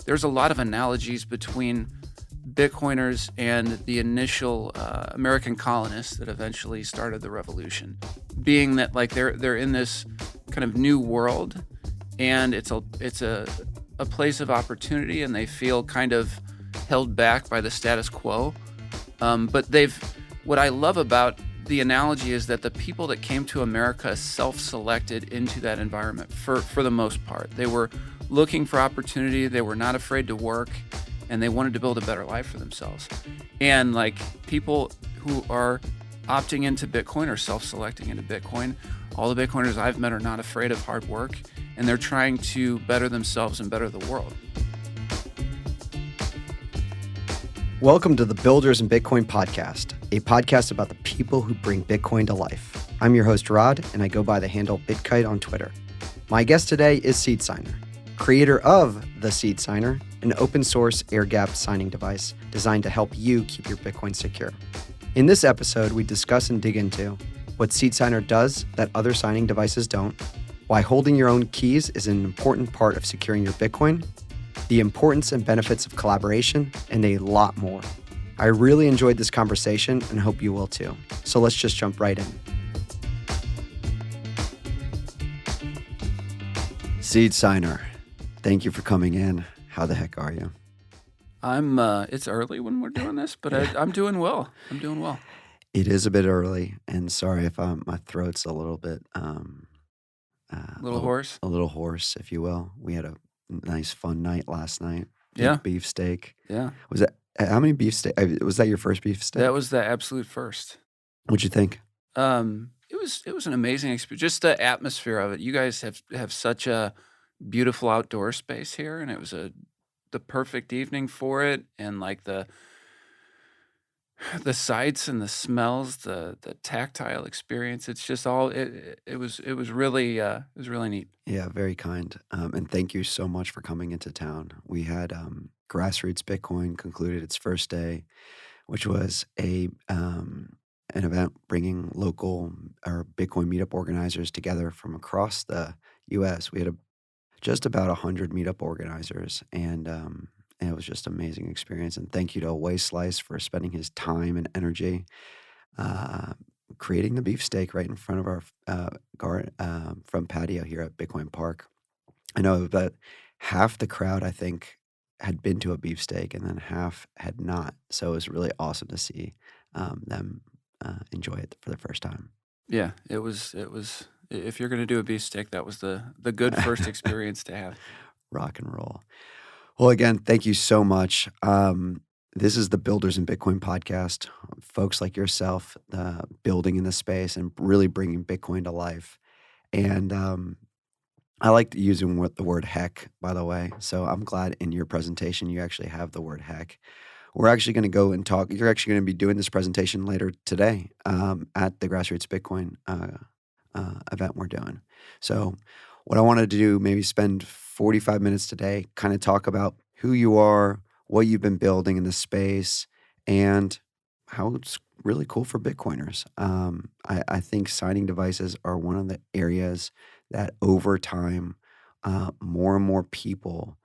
there's a lot of analogies between Bitcoiners and the initial American colonists that eventually started the revolution, being that like they're in this kind of new world, and it's a place of opportunity, and they feel kind of held back by the status quo. But what I love about the analogy is that the people that came to America self-selected into that environment for the most part. They were looking for opportunity. They were not afraid to work, and they wanted to build a better life for themselves. And like people who are opting into Bitcoin or self-selecting into Bitcoin, all the Bitcoiners I've met are not afraid of hard work, and they're trying to better themselves and better the world. Welcome to the Builders in Bitcoin podcast, a podcast about the people who bring Bitcoin to life. I'm your host, Rod, and I go by the handle BitKite on Twitter. My guest today is SeedSigner, creator of the SeedSigner, an open source air-gapped signing device designed to help you keep your Bitcoin secure. In this episode, we discuss and dig into what SeedSigner does that other signing devices don't, why holding your own keys is an important part of securing your Bitcoin, the importance and benefits of collaboration, and a lot more. I really enjoyed this conversation and hope you will too. So let's just jump right in. SeedSigner, thank you for coming in. How the heck are you? It's early when we're doing this, but I'm doing well. I'm doing well. It is a bit early, and sorry if my throat's a little bit Hoarse? A little hoarse, if you will. We had a nice fun night last night. Yeah. Beefsteak. Yeah. Was that how many beefsteak? Was that your first beefsteak? That was the absolute first. What'd you think? It was an amazing experience. Just the atmosphere of it. You guys have such a beautiful outdoor space here, and it was the perfect evening for it. And like the sights and the smells, the tactile experience. It's just all it was really neat. Yeah, very kind. And thank you so much for coming into town. We had Grassroots Bitcoin concluded its first day, which was an event bringing local or Bitcoin meetup organizers together from across the U.S. We had just about 100 meetup organizers, and it was just an amazing experience. And thank you to Away Slice for spending his time and energy creating the beefsteak right in front of our front patio here at Bitcoin Park. I know that half the crowd, I think, had been to a beefsteak and then half had not. So it was really awesome to see them enjoy it for the first time. Yeah, it was. If you're going to do a beefsteak, that was the good first experience to have. Rock and roll. Well, again, thank you so much. This is the Builders in Bitcoin podcast. Folks like yourself building in the space and really bringing Bitcoin to life. And I like using the word heck, by the way. So I'm glad in your presentation you actually have the word heck. We're actually going to go and talk. You're actually going to be doing this presentation later today at the Grassroots Bitcoin event we're doing. So what I wanted to do, maybe spend 45 minutes today, kind of talk about who you are, what you've been building in the space, and how it's really cool for Bitcoiners. I think signing devices are one of the areas that over time, more and more people,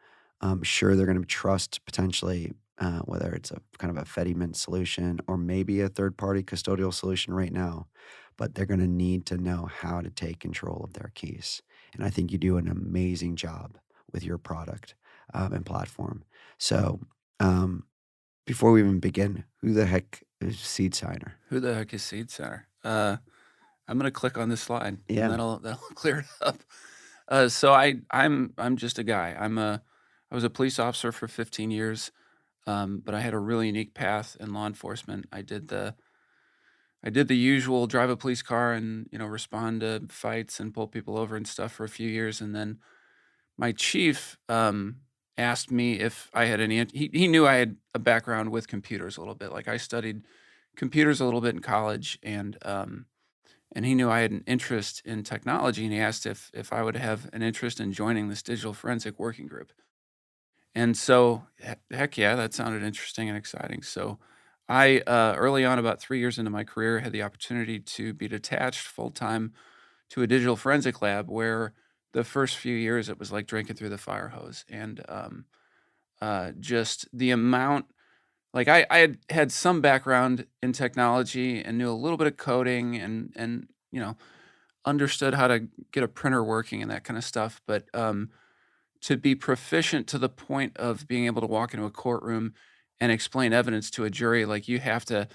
sure they're going to trust potentially, whether it's a kind of a Fedimint solution or maybe a third-party custodial solution right now, but they're going to need to know how to take control of their keys. And I think you do an amazing job with your product and platform. So before we even begin, who the heck is SeedSigner? Who the heck is SeedSigner? I'm going to click on this slide. Yeah. And that'll clear it up. So I'm just a guy. I was a police officer for 15 years, but I had a really unique path in law enforcement. I did the usual drive a police car and respond to fights and pull people over and stuff for a few years, and then my chief asked me if I had any. He knew I had a background with computers a little bit. Like I studied computers a little bit in college, and he knew I had an interest in technology, and he asked if I would have an interest in joining this digital forensic working group. And so, heck yeah, that sounded interesting and exciting. So I, early on, about 3 years into my career, had the opportunity to be detached full-time to a digital forensic lab where the first few years it was like drinking through the fire hose. And just the amount like, I had some background in technology and knew a little bit of coding and, understood how to get a printer working and that kinda stuff, but, to be proficient to the point of being able to walk into a courtroom and explain evidence to a jury, like, you have to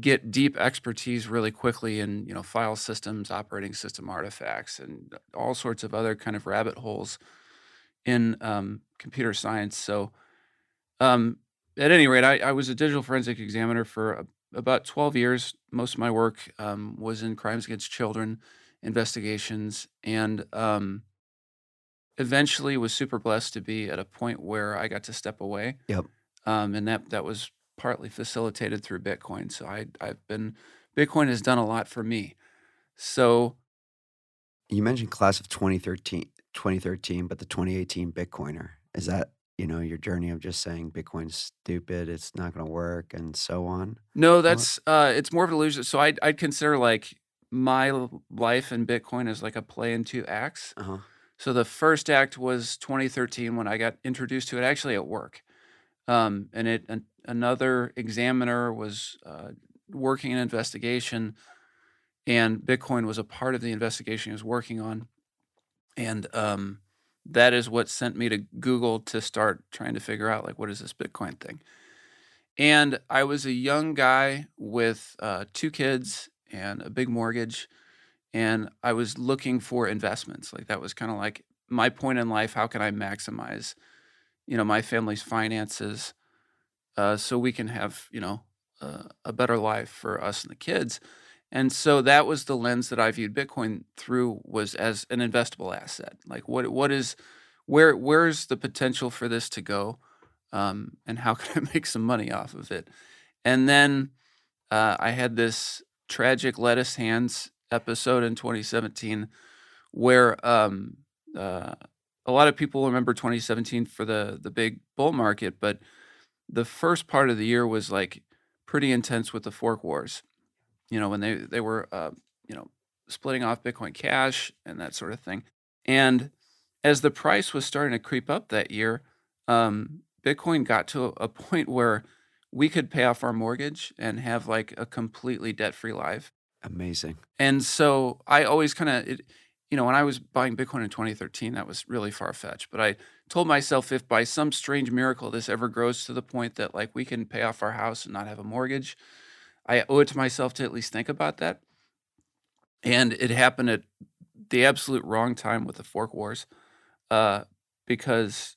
get deep expertise really quickly in, file systems, operating system artifacts, and all sorts of other kind of rabbit holes in, computer science, so, um, at any rate, I was a digital forensic examiner for about 12 years. Most of my work, was in crimes against children, investigations, and, eventually was super blessed to be at a point where I got to step away, Yep. and that was partly facilitated through Bitcoin, so I've been Bitcoin has done a lot for me. So You mentioned class of 2013, but the 2018 Bitcoiner. Is that, your journey of just saying Bitcoin's stupid, it's not gonna work, and so on? no, What? it's more of an illusion. So I'd consider, like, my life in Bitcoin as, like, a play in 2 acts. Uh-huh. So the first act was 2013 when I got introduced to it actually at work. And another examiner was, working an investigation, and Bitcoin was a part of the investigation he was working on. And, that is what sent me to Google to start trying to figure out, like, what is this Bitcoin thing? And I was a young guy with, 2 kids and a big mortgage, and I was looking for investments. Like, that was kinda like my point in life, how can I maximize, my family's finances, so we can have, a better life for us and the kids. And so that was the lens that I viewed Bitcoin through was as an investable asset. Like what is where's the potential for this to go? And how can I make some money off of it? And then I had this tragic lettuce hands episode in 2017 where uh, a lot of people remember 2017 for the big bull market, but the first part of the year was like pretty intense with the fork wars. When they were you know, splitting off Bitcoin Cash and that sort of thing. And as the price was starting to creep up that year, Bitcoin got to a point where we could pay off our mortgage and have like a completely debt-free life. Amazing. And so I always when I was buying Bitcoin in 2013, that was really far-fetched. But I told myself if by some strange miracle this ever grows to the point that like we can pay off our house and not have a mortgage, I owe it to myself to at least think about that. And it happened at the absolute wrong time with the fork wars, uh, because,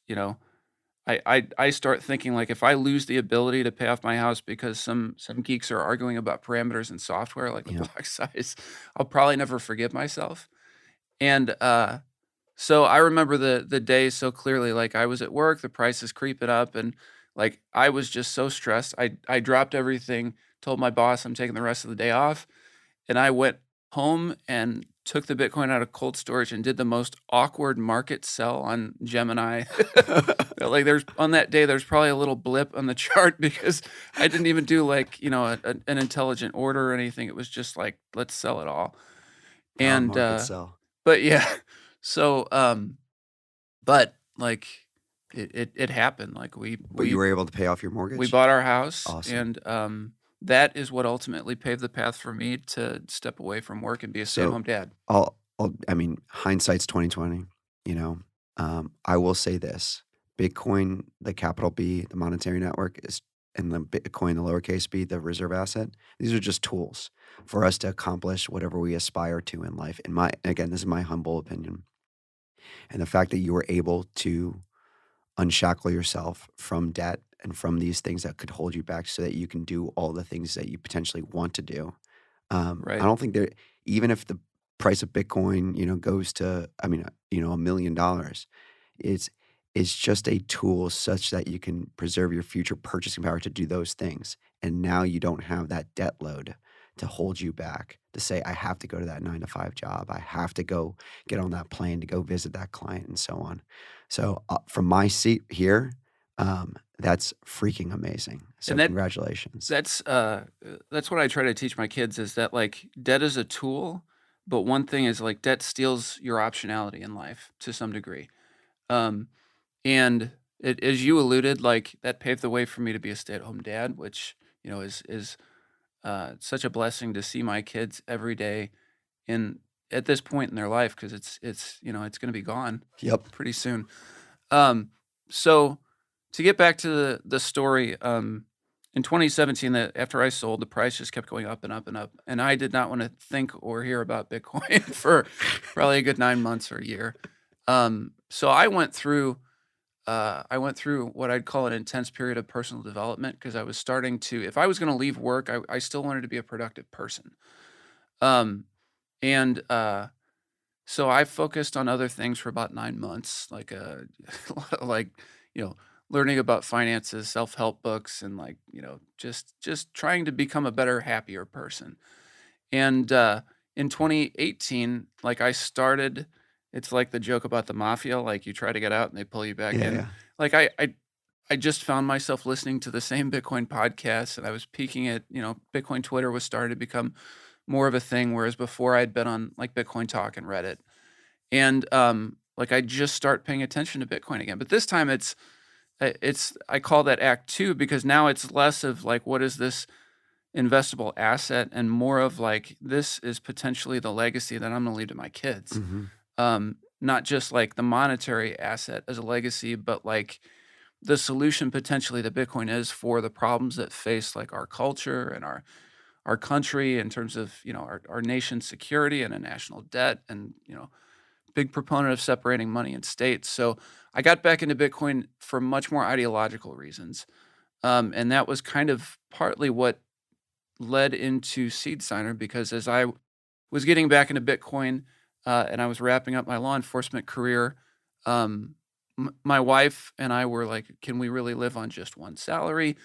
I start thinking, like, if I lose the ability to pay off my house because some geeks are arguing about parameters in software, like the Yep. block size, I'll probably never forgive myself. And, so I remember the day so clearly, like, I was at work, the price is creeping up, and, like, I was just so stressed. I dropped everything, told my boss I'm taking the rest of the day off, and I went home and took the Bitcoin out of cold storage and did the most awkward market sell on Gemini. Like, there's on that day, there's probably a little blip on the chart because I didn't even do, like, an intelligent order or anything. It was just like, "Let's sell it all." Power And, market sell. but yeah, so, but, like, it happened. Like, we But you we were able to pay off your we mortgage? bought our house, Awesome. and, that is what ultimately paved the path for me to step away from work and be a So, stay-at-home dad. I mean, hindsight's 2020, you know? I will say this, Bitcoin, the capital B, the monetary network is and the Bitcoin, the lowercase b, the reserve asset, these are just tools for us to accomplish whatever we aspire to in life. In my again, this is my humble opinion. And the fact that you were able to unshackle yourself from debt and from these things that could hold you back so that you can do all the things that you potentially want to do. I Right, don't think there even if the price of Bitcoin, goes to, I mean, $1,000,000, it's it's just a tool such that you can preserve your future purchasing power to do those things. And now you don't have that debt load to hold you back to say, I have to go to that 9 to 5 job. I have to go get on that plane to go visit that client and so on. So, from my seat here, that's freaking amazing. So and congratulations. that's what I try to teach my kids is that, like, debt is a tool, but one thing is, like, debt steals your optionality in life to some degree. Um, and as you alluded, like, that paved the way for me to be a stay-at-home dad, which, is such a blessing to see my kids every day in at this point in their life because it's gonna be gone Yep. pretty soon. Um, so to get back to the story, in 2017, that after I sold, the price just kept going up and up and up, and I did not wanna think or hear about Bitcoin for probably a good 9 months or a year. So I went through what I'd call an intense period of personal development because I was starting to if I was gonna leave work, I still wanted to be a productive person. Um, and, so I focused on other things for about 9 months, like, like, you know, learning about finances, self-help books, and, like, just trying to become a better, happier person. And, in 2018, like, I started it's like the joke about the mafia, like, you try to get out and they pull you back Yeah, in. yeah. Like, I just found myself listening to the same Bitcoin podcasts, and I was peaking at Bitcoin Twitter was starting to become more of a thing, whereas before I'd been on, like, Bitcoin Talk and Reddit. And, like, I just start paying attention to Bitcoin again, but this time it's I call that act 2 because now it's less of, like, what is this investable asset and more of, like, this is potentially the legacy that I'm gonna leave to my kids. Mhm. Not just, like, the monetary asset as a legacy, but, like, the solution potentially that Bitcoin is for the problems that face, like, our culture and our country in terms of, our nation's security and a national debt and, big proponent of separating money and states. So I got back into Bitcoin for much more ideological reasons. And that was kind of partly what led into SeedSigner because as I was getting back into Bitcoin, and I was wrapping up my law enforcement career, my wife and I were like, "Can we really live on just one salary?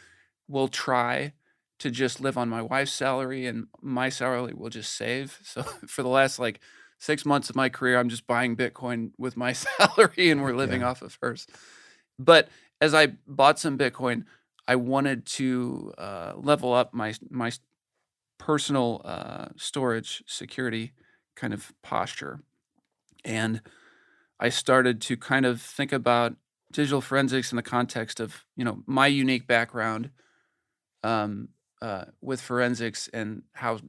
We'll try to just live on my wife's salary, and my salary will just save." So for the last like 6 months of my career, I'm just buying Bitcoin with my salary, and we're living Yeah. off of hers. But as I bought some Bitcoin, I wanted to level up my personal, storage security kind of posture, and I started to kind of think about digital forensics in the context of, my unique background, with forensics and how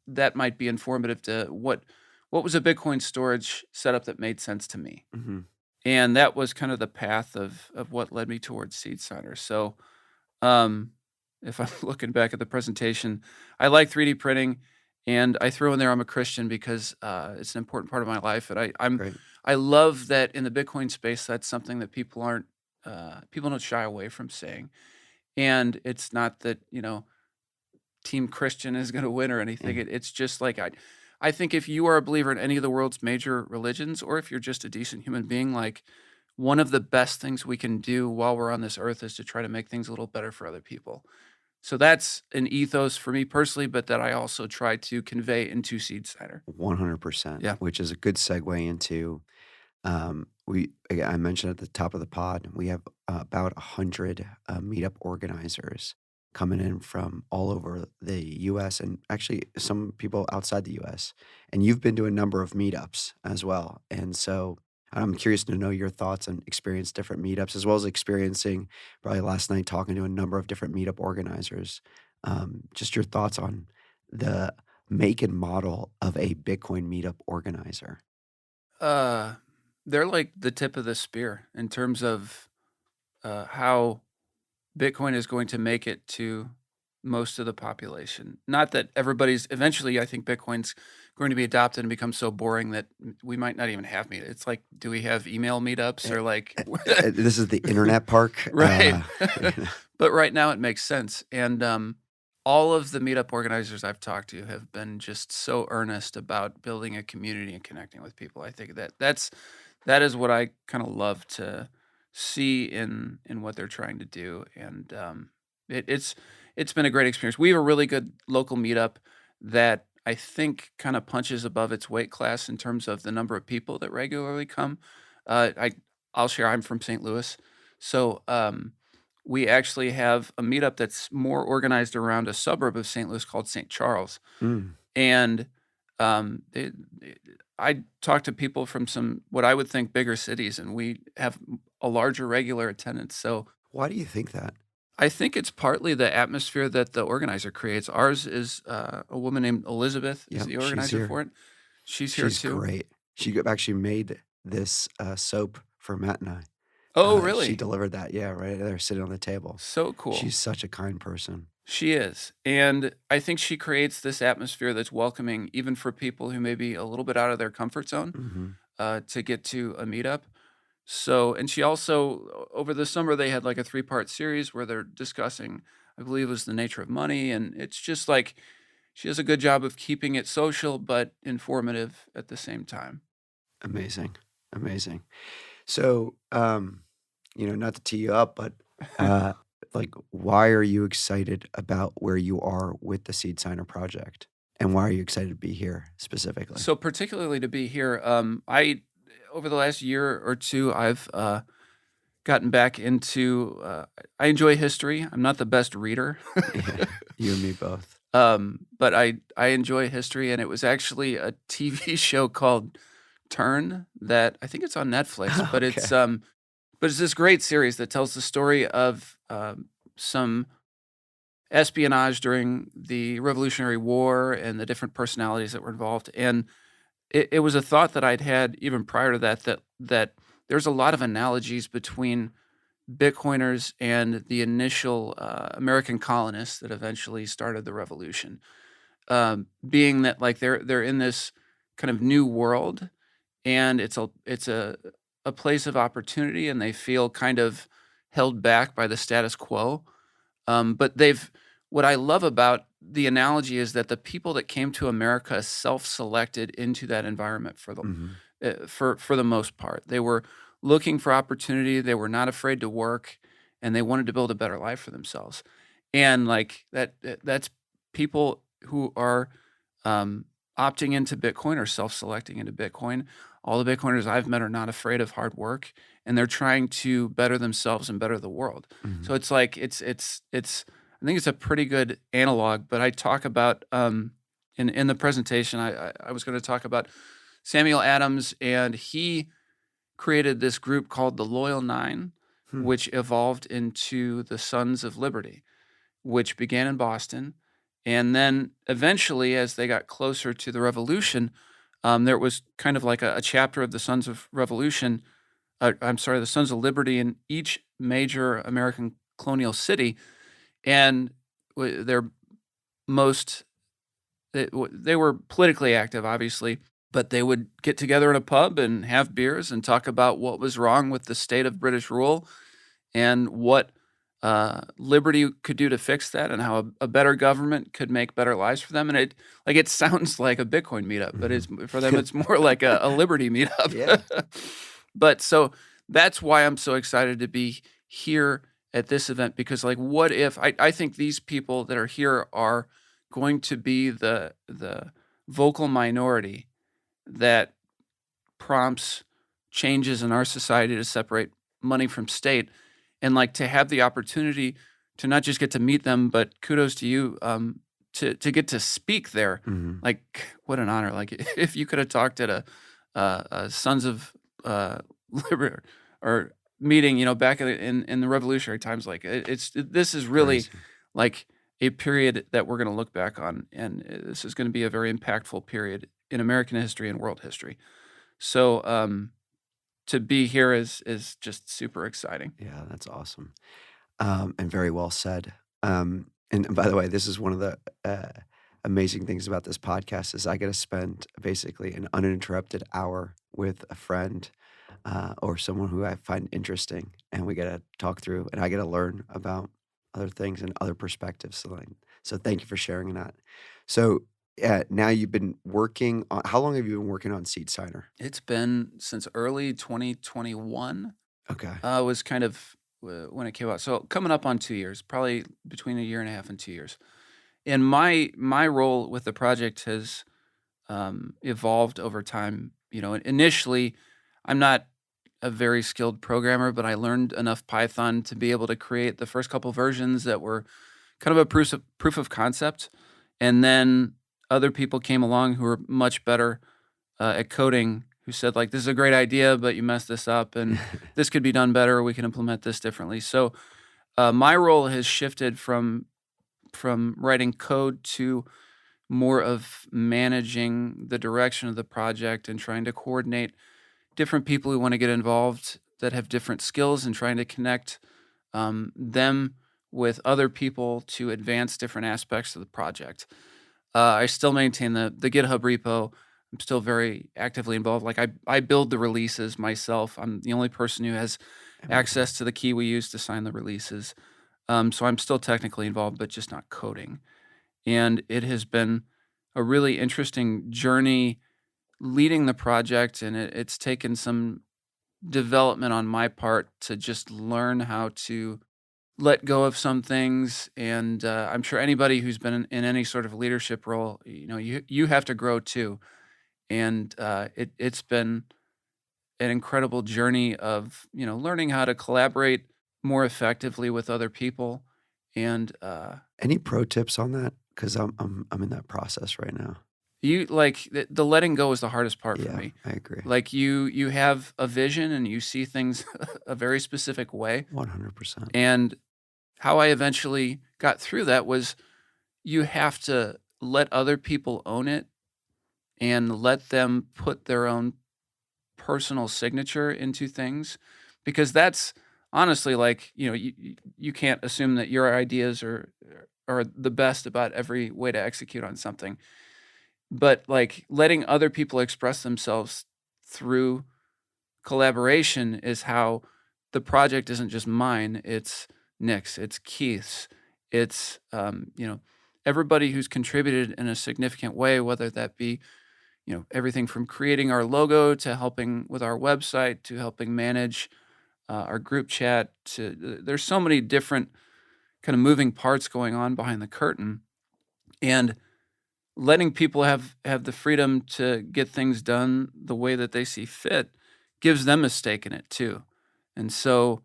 that might be informative to what was a Bitcoin storage setup that made sense to me, Mhm. and that was kind of the path of what led me towards SeedSigner. So, um, if I'm looking back at the presentation, I like 3D printing, and I throw in there I'm a Christian because, it's an important part of my life, and Great. I love that in the Bitcoin space, that's something that people don't shy away from saying, and it's not that, team Christian is gonna win or anything, Yeah. it's just like I think if you are a believer in any of the world's major religions, or if you're just a decent human being, like, one of the best things we can do while we're on this earth is to try to make things a little better for other people. So that's an ethos for me personally, but that I also try to convey into SeedSigner. 100%, Yeah, which is a good segue into, I mentioned at the top of the pod, we have about 100 meetup organizers coming in from all over the US and actually some people outside the US. And you've been to a number of meetups as well. And so I'm curious to know your thoughts and experience different meetups, as well as experiencing probably last night talking to a number of different meetup organizers. Just your thoughts on the make and model of a Bitcoin meetup organizer. uh, they're like the tip of the spear in terms of, how Bitcoin is going to make it to most of the population. Not that everybody's eventually, I think Bitcoin's going to be adopted and become so boring that we might not even have meet it's like, do we have email meetups Eh, or like this is the internet park. Right. You know, But right now it makes sense, and, all of the meetup organizers I've talked to have been just so earnest about building a community and connecting with people. I think that is what I kinda love to see in what they're trying to do, and, it's been a great experience. We have a really good local meetup that I think kinda punches above its weight class in terms of the number of people that regularly come. I'll share, I'm from St. Louis, so, we actually have a meetup that's more organized around a suburb of St. Louis called St. Charles, mm, and, They I talk to people from some what I would think bigger cities, and we have a larger regular attendance. So Why do you think that? I think it's partly the atmosphere that the organizer creates. Ours is a woman named Elizabeth is Yep, the she's organizer here. for it. She's here She's too. great. Actually made this, soap for Matt and I. Oh, She really? delivered that, yeah, right there sitting on the table. So cool. She's such a kind person. She is. And I think she creates this atmosphere that's welcoming even for people who may be a little bit out of their comfort zone Mhm. to get to a meetup. So, and she also, over the summer, they had like a three-part series where they're discussing, I believe it was the nature of money. And it's just like she does a good job of keeping it social, but informative at the same time. Amazing, amazing. So, not to tee you up, but, uh, like, why are you excited about where you are with the Seed Signer project? And why are you excited to be here specifically? So, particularly to be here, over the last year or two, I've gotten back into, I enjoy history. I'm not the best reader. Yeah, you and me both. But I enjoy history, and it was actually a TV show called Turn that I think it's on Netflix, Okay. but it's this great series that tells the story of, some espionage during the Revolutionary War and the different personalities that were involved, and it was a thought that I'd had even prior to that there's a lot of analogies between Bitcoiners and the initial, American colonists that eventually started the revolution. Being that, like, they're in this kind of new world, and it's a place of opportunity, and they feel kind of held back by the status quo. But they've what I love about the analogy is that the people that came to America self-selected into that environment Mhm. for the most part. They were looking for opportunity, they were not afraid to work, and they wanted to build a better life for themselves. And, like, that's people who are, um, opting into Bitcoin or self-selecting into Bitcoin. All the Bitcoiners I've met are not afraid of hard work, and they're trying to better themselves and better the world. So Mhm. it's like it's I think it's a pretty good analog, but I talk about, in the presentation, I was gonna talk about Samuel Adams, and he created this group called the Loyal Nine, Hmm. which evolved into the Sons of Liberty, which began in Boston. And then eventually, as they got closer to the revolution, there was kind of like a chapter of the Sons of Revolution. I'm sorry, the Sons of Liberty in each major American colonial city, and their most they were politically active, obviously, but they would get together in a pub and have beers and talk about what was wrong with the state of British rule and what liberty could do to fix that, and how a better government could make better lives for them. And it sounds like a Bitcoin meetup, but it's Mhm. for them it's more like a liberty meetup. Yeah. But so that's why I'm so excited to be here at this event, because, like, what if I think these people that are here are going to be the vocal minority that prompts changes in our society to separate money from state, and, like, to have the opportunity to not just get to meet them, but kudos to you, to get to speak there. Mhm. Like, what an honor. Like, if you could have talked at a Sons of, uh, Liber or meeting, back in the revolutionary times, like, this is really, Crazy. like, a period that we're gonna look back on, and, this is gonna be a very impactful period in American history and world history. So, to be here is just super exciting. Yeah, that's awesome. And very well said. And by the way, this is one of the amazing things about this podcast is I get to spend basically an uninterrupted hour with a friend or someone who I find interesting, and we get to talk through, and I get to learn about other things and other perspectives. So thank you for sharing that. So now you've been working on. How long have you been working on Seed Signer? It's been since early 2021, Okay. was kind of when it came out. So coming up on 2 years, probably between a year and a half and 2 years. And my role with the project has, evolved over time. Initially, I'm not a very skilled programmer, but I learned enough Python to be able to create the first couple versions that were kind of a proof of concept. And then other people came along who were much better at coding, who said like, "This is a great idea, but you messed this up, and this could be done better. We can implement this differently." So my role has shifted from writing code to more of managing the direction of the project and trying to coordinate different people who want to get involved that have different skills and trying to connect them with other people to advance different aspects of the project. I still maintain the GitHub repo. I'm still very actively involved. Like I build the releases myself. I'm the only person who has Amazing. access to the key we use to sign the releases. So I'm still technically involved, but just not coding. And it has been a really interesting journey leading the project, and it's taken some development on my part to just learn how to let go of some things. And I'm sure anybody who's been in any sort of leadership role, you have to grow too. And it's been an incredible journey of learning how to collaborate more effectively with other people. And Any pro tips on that? Because I'm in that process right now. you like the letting go is the hardest part for Yeah, me. I agree. Like you have a vision and you see things a very specific way. 100%. And how I eventually got through that was you have to let other people own it and let them put their own personal signature into things, because that's honestly like, you can't assume that your ideas are the best about every way to execute on something. But like letting other people express themselves through collaboration is how the project isn't just mine, it's Nick's, it's Keith's, it's everybody who's contributed in a significant way, whether that be everything from creating our logo to helping with our website to helping manage our group chat. To there's so many different kind of moving parts going on behind the curtain, and letting people have the freedom to get things done the way that they see fit gives them a stake in it too. And so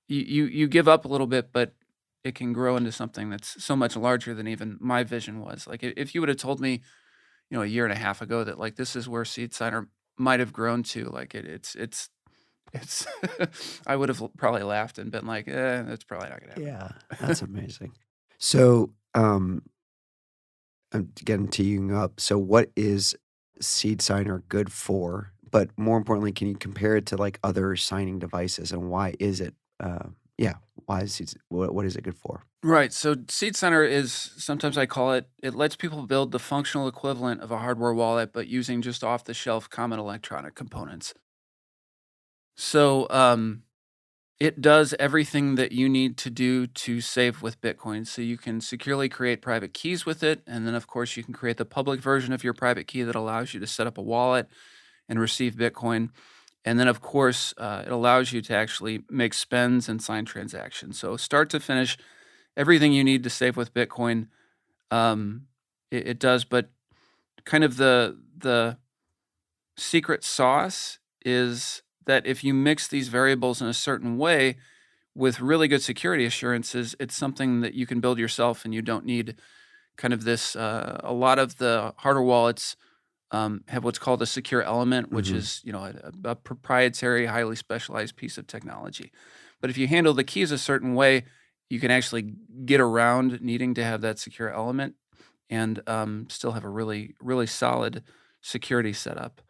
you give up a little bit, but it can grow into something that's so much larger than even my vision was. Like if you would have told me, a year and a half ago that like this is where SeedSigner might have grown to, like it's I would have probably laughed and been like, that's probably not gonna happen. Yeah, that's amazing. So, I'm getting teeing up. So what is Seed Signer good for? But more importantly, can you compare it to, like, other signing devices, and why is it, yeah, why is what is it good for? Right. So Seed Center is sometimes I call it, it lets people build the functional equivalent of a hardware wallet, but using just off the shelf common electronic components. So it does everything that you need to do to save with Bitcoin. So you can securely create private keys with it. And then, of course, you can create the public version of your private key that allows you to set up a wallet and receive Bitcoin. And then, of course, it allows you to actually make spends and sign transactions. So start to finish, everything you need to save with Bitcoin, it does. But kind of the secret sauce is that if you mix these variables in a certain way with really good security assurances, it's something that you can build yourself, and you don't need kind of this. A lot of the hardware wallets have what's called a secure element, which Mhm. is a proprietary, highly specialized piece of technology. But if you handle the keys a certain way, you can actually get around needing to have that secure element and still have a really, really solid security setup.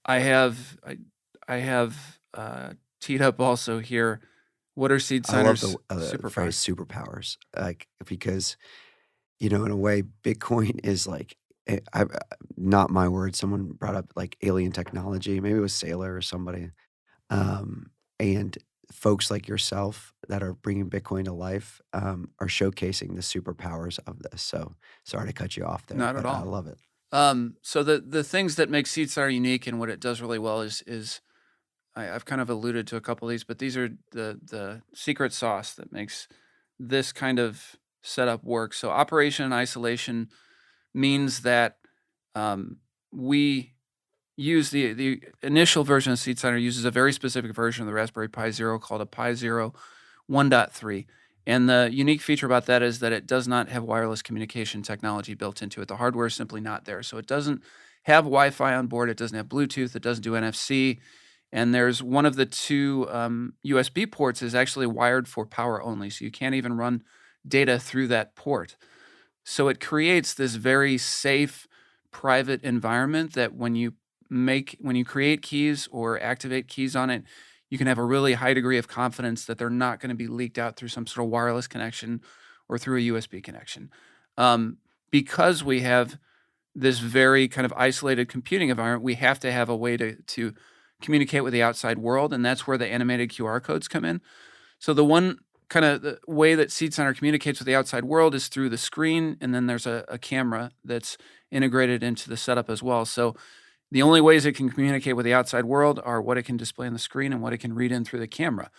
I have teed up also here. What are Seed I love Signer's the phrase superpowers? superpowers, like, because, in a way, Bitcoin is like, not my word, someone brought up, like, alien technology, maybe it was Sailor or somebody, and folks like yourself that are bringing Bitcoin to life, are showcasing the superpowers of this, so sorry to cut you off there, Not at but I all. love it. So the things that make Seed Signer unique and what it does really well is I've kind of alluded to a couple of these, but these are the secret sauce that makes this kind of setup work. So operation and isolation means that um, we use the initial version of SeedSigner uses a very specific version of the Raspberry Pi Zero called a Pi Zero 1.3. And the unique feature about that is that it does not have wireless communication technology built into it. The hardware is simply not there. So it doesn't have Wi-Fi on board. It doesn't have Bluetooth. It doesn't do NFC. And there's one of the two USB ports is actually wired for power only. So you can't even run data through that port. So it creates this very safe, private environment that when you create keys or activate keys on it, you can have a really high degree of confidence that they're not going to be leaked out through some sort of wireless connection or through a USB connection. Um, because we have this very kind of isolated computing environment, we have to have a way to communicate with the outside world, and that's where the animated QR codes come in. So the one kind of the way that SeedSigner communicates with the outside world is through the screen, and then there's a camera that's integrated into the setup as well. So the only ways it can communicate with the outside world are what it can display on the screen and what it can read in through the camera.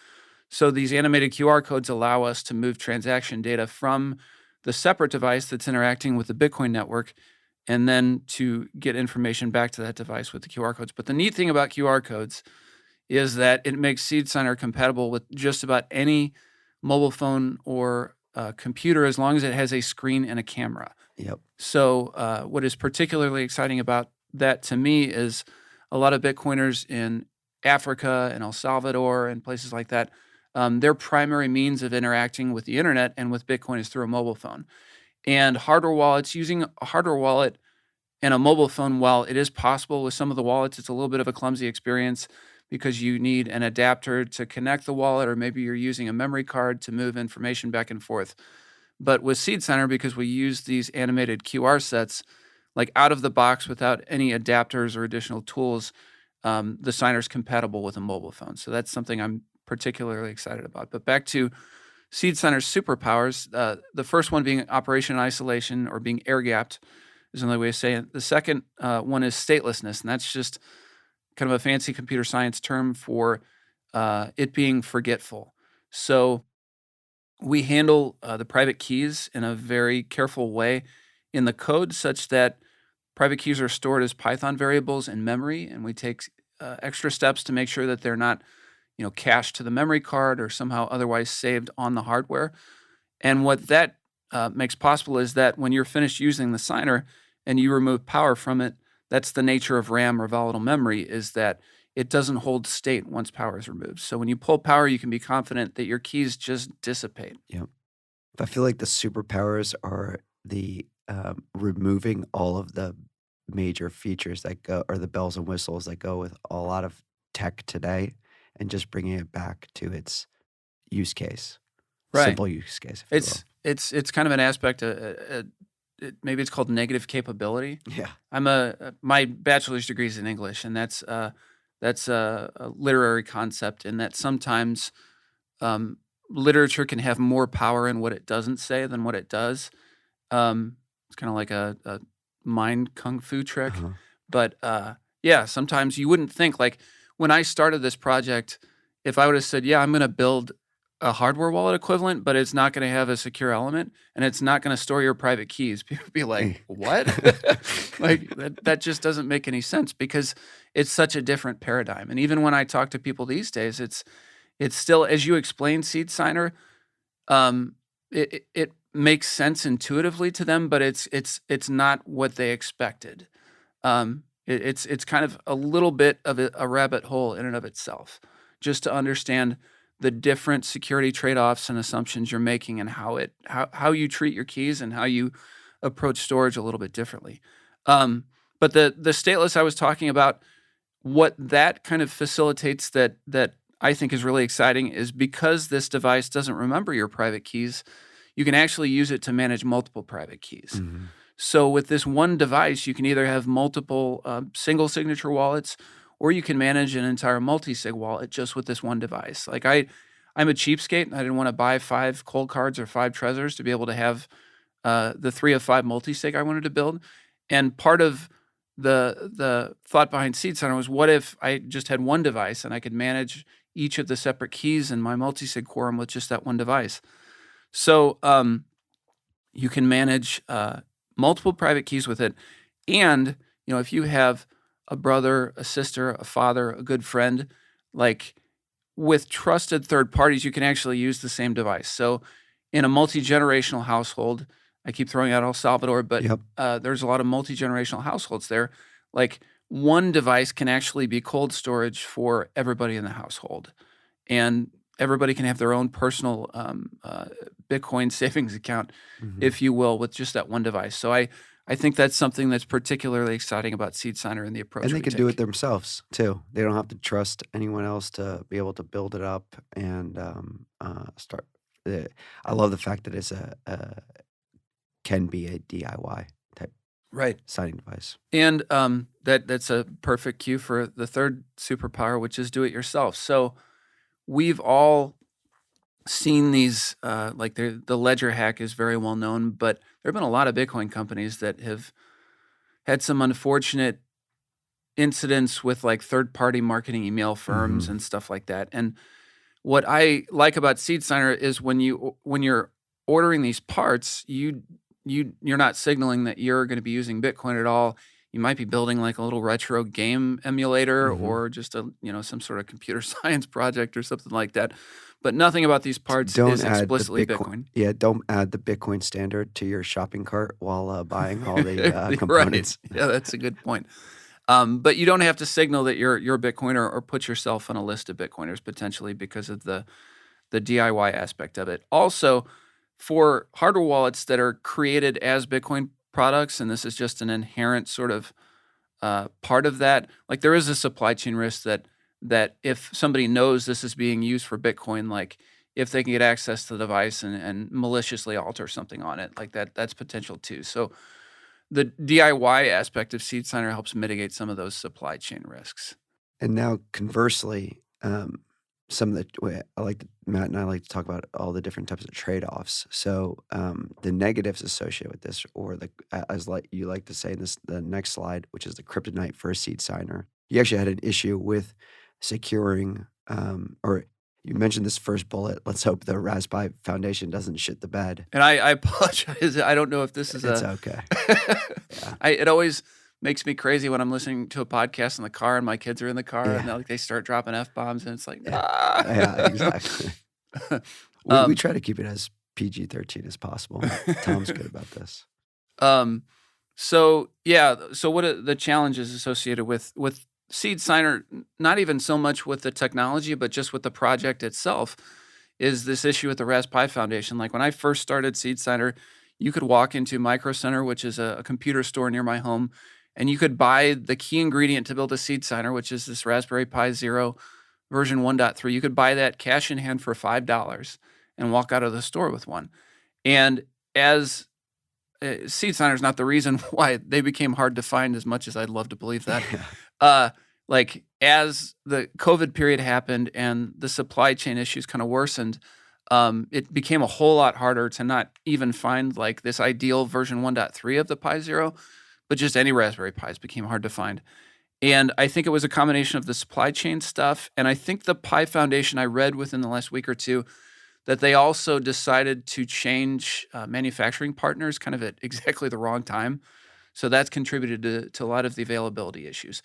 So these animated QR codes allow us to move transaction data from the separate device that's interacting with the Bitcoin network and then to get information back to that device with the QR codes. But the neat thing about QR codes is that it makes SeedSigner compatible with just about any mobile phone or computer as long as it has a screen and a camera. Yep. So what is particularly exciting about that to me is a lot of Bitcoiners in Africa and El Salvador and places like that, their primary means of interacting with the internet and with Bitcoin is through a mobile phone. And hardware wallets, using a hardware wallet and a mobile phone, while it is possible with some of the wallets, it's a little bit of a clumsy experience because you need an adapter to connect the wallet, or maybe you're using a memory card to move information back and forth. But with SeedSigner, because we use these animated QR sets, like out of the box without any adapters or additional tools, the signer's compatible with a mobile phone. So that's something I'm particularly excited about. But back to SeedSigner's superpowers, the first one being operation isolation or being air gapped is another way of saying it. The second one is statelessness, and that's just kind of a fancy computer science term for it being forgetful. So we handle the private keys in a very careful way in the code such that private keys are stored as Python variables in memory, and we take extra steps to make sure that they're not cached to the memory card or somehow otherwise saved on the hardware. And what that makes possible is that when you're finished using the signer and you remove power from it, that's the nature of RAM or volatile memory, is that it doesn't hold state once power is removed. So when you pull power, you can be confident that your keys just dissipate. Yep. I feel like the superpowers are the removing all of the major features that go, or the bells and whistles that go with a lot of tech today, and just bringing it back to its use case, Right. simple use case, if you will. It's kind of an aspect. Maybe it's called negative capability. Yeah. My bachelor's degree is in English, and that's a literary concept, in that sometimes literature can have more power in what it doesn't say than what it does. It's kind of like a mind kung fu trick. Uh-huh. But yeah, sometimes you wouldn't think, like when I started this project, if I would have said, yeah, I'm going to build a hardware wallet equivalent, but it's not going to have a secure element and it's not going to store your private keys, people would be like, what? Like that just doesn't make any sense, because it's such a different paradigm. And even when I talk to people these days, it's still, as you explain SeedSigner, it makes sense intuitively to them, but it's not what they expected. It's kind of a little bit of a rabbit hole in and of itself, just to understand the different security trade-offs and assumptions you're making, and how you treat your keys and how you approach storage a little bit differently. But the stateless I was talking about, what that kind of facilitates that I think is really exciting, is because this device doesn't remember your private keys, you can actually use it to manage multiple private keys. Mhm. So with this one device, you can either have multiple single signature wallets, or you can manage an entire multi-sig wallet just with this one device. Like I'm a cheapskate, and I didn't want to buy 5 cold cards or 5 Trezors to be able to have the 3 of 5 multi-sig I wanted to build. And part of the thought behind SeedSigner was, what if I just had one device and I could manage each of the separate keys in my multi-sig quorum with just that one device? So you can manage multiple private keys with it. And, if you have a brother, a sister, a father, a good friend, like with trusted third parties, you can actually use the same device. So in a multi-generational household, I keep throwing out El Salvador, but Yep. there's a lot of multi-generational households there. Like one device can actually be cold storage for everybody in the household, and everybody can have their own personal Bitcoin savings account, Mhm. if you will, with just that one device. So I think that's something that's particularly exciting about SeedSigner and the And approach they we can do it take. themselves too. They don't have to trust anyone else to be able to build it up and, start eh, I love the fact that it's a can be a DIY type Right. signing device. And that's a perfect cue for the third superpower, which is do it yourself. So we've all seen these, like the Ledger hack is very well known, but there have been a lot of Bitcoin companies that have had some unfortunate incidents with like third party marketing email firms Mhm. and stuff like that. And what I like about SeedSigner is when you're ordering these parts, you're not signaling that you're gonna be using Bitcoin at all. You might be building like a little retro game emulator Mhm. or just some sort of computer science project or something like that. But nothing about these parts Don't is add the explicitly Bitcoin Bitcoin. yeah, don't add the Bitcoin standard to your shopping cart while, buying all the, You're right. components. Yeah, that's a good point. But you don't have to signal that you're a Bitcoiner or put yourself on a list of Bitcoiners potentially because of the DIY aspect of it. Also, for hardware wallets that are created as Bitcoin products, and this is just an inherent sort of part of that, like there is a supply chain risk that if somebody knows this is being used for Bitcoin, like if they can get access to the device and maliciously alter something on it, like that's potential too. So the DIY aspect of Seed Signer helps mitigate some of those supply chain risks. And now conversely, some of the way I like to Matt and I like to talk about all the different types of trade-offs. So, the negatives associated with this, or as like you like to say in this the next slide, which is the kryptonite for a seed signer. You actually had an issue with securing, or you mentioned this first bullet. Let's hope the Raspberry Foundation doesn't shit the bed. And I apologize. I don't know if this is It's a okay. Yeah. it always makes me crazy when I'm listening to a podcast in the car and my kids are in the car and Yeah. they start dropping F-bombs and it's like, Yeah. "Ah." Yeah, exactly. We Um, try to keep it as PG-13 as possible. Tom's good about this. um, so yeah, so what are the challenges associated with Seed Signer, not even so much with the technology, but just with the project itself, is this issue with the Raspberry Pi Foundation. Like when I first started Seed Signer, you could walk into Micro Center, which is a computer store near my home, and you could buy the key ingredient to build a Seed Signer, which is this Raspberry Pi Zero version 1.3. You could buy that cash in hand for $5 and walk out of the store with one. And as Seed Signer is not the reason why they became hard to find as much as I'd love to believe that. Yeah. Uh, like as the COVID period happened and the supply chain issues kind of worsened, it became a whole lot harder to not even find like this ideal version 1.3 of the Pi Zero, but just any Raspberry Pis became hard to find. And I think it was a combination of the supply chain stuff. And I think the Pi Foundation I read within the last week or two that they also decided to change manufacturing partners kind of at exactly the wrong time. So that's contributed to a lot of the availability issues.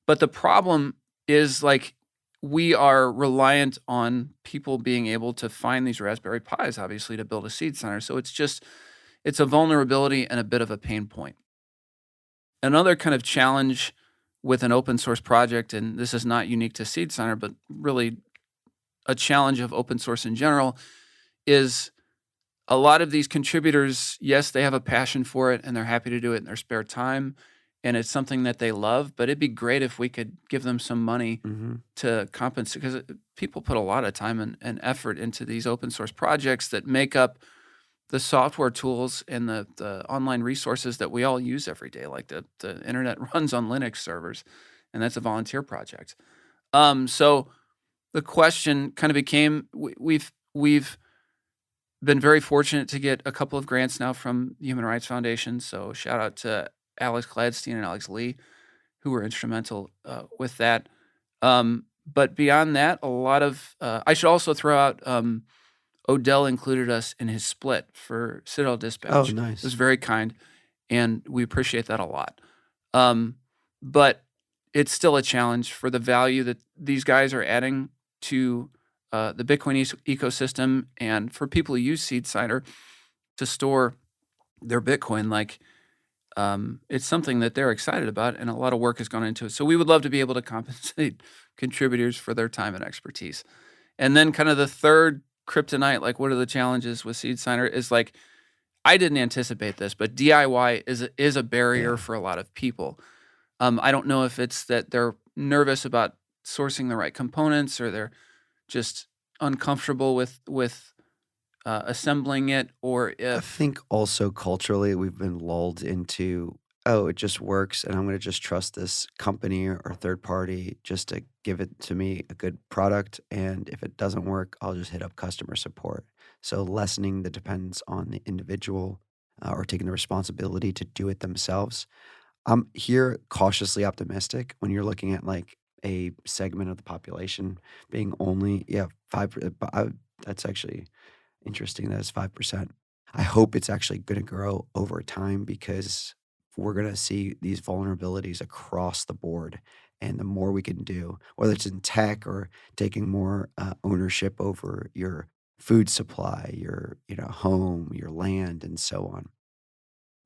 But the problem is like we are reliant on people being able to find these Raspberry Pis, obviously, to build a seed center. So it's a vulnerability and a bit of a pain point. Another kind of challenge with an open source project, and this is not unique to Seed Center, but really a challenge of open source in general, is a lot of these contributors, yes, they have a passion for it and they're happy to do it in their spare time. And it's something that they love, but it'd be great if we could give them some money Mhm. to compensate because people put a lot of time and effort into these open source projects that make up the software tools and the online resources that we all use every day. Like the internet runs on Linux servers, and that's a volunteer project. So the question kind of became we've been very fortunate to get a couple of grants now from the Human Rights Foundation. So shout out to Alex Gladstein and Alex Lee, who were instrumental with that. But beyond that, a lot of I should also throw out Odell included us in his split for Citadel Oh, Dispatch. It was nice. very kind, and we appreciate that a lot. Um, but it's still a challenge for the value that these guys are adding to the Bitcoin ecosystem, and for people who use SeedSigner to store their Bitcoin, like, it's something that they're excited about, and a lot of work has gone into it. So we would love to be able to compensate contributors for their time and expertise. And then kind of the third kryptonite, like what are the challenges with SeedSigner is like, I didn't anticipate this, but DIY is a barrier Yeah. for a lot of people. I don't know if it's that they're nervous about sourcing the right components, or they're just uncomfortable with assembling it, or I if think also culturally we've been lulled into, oh, it just works and I'm going to just trust this company or third party just to give it to me a good product. And if it doesn't work, I'll just hit up customer support. So lessening the dependence on the individual or taking the responsibility to do it themselves. I'm here cautiously optimistic when you're looking at like a segment of the population being only, yeah, 5. That's actually interesting that it's 5%. I hope it's actually gonna grow over time because we're gonna see these vulnerabilities across the board, and the more we can do, whether it's in tech or taking more, ownership over your food supply, your, home, your land, and so on.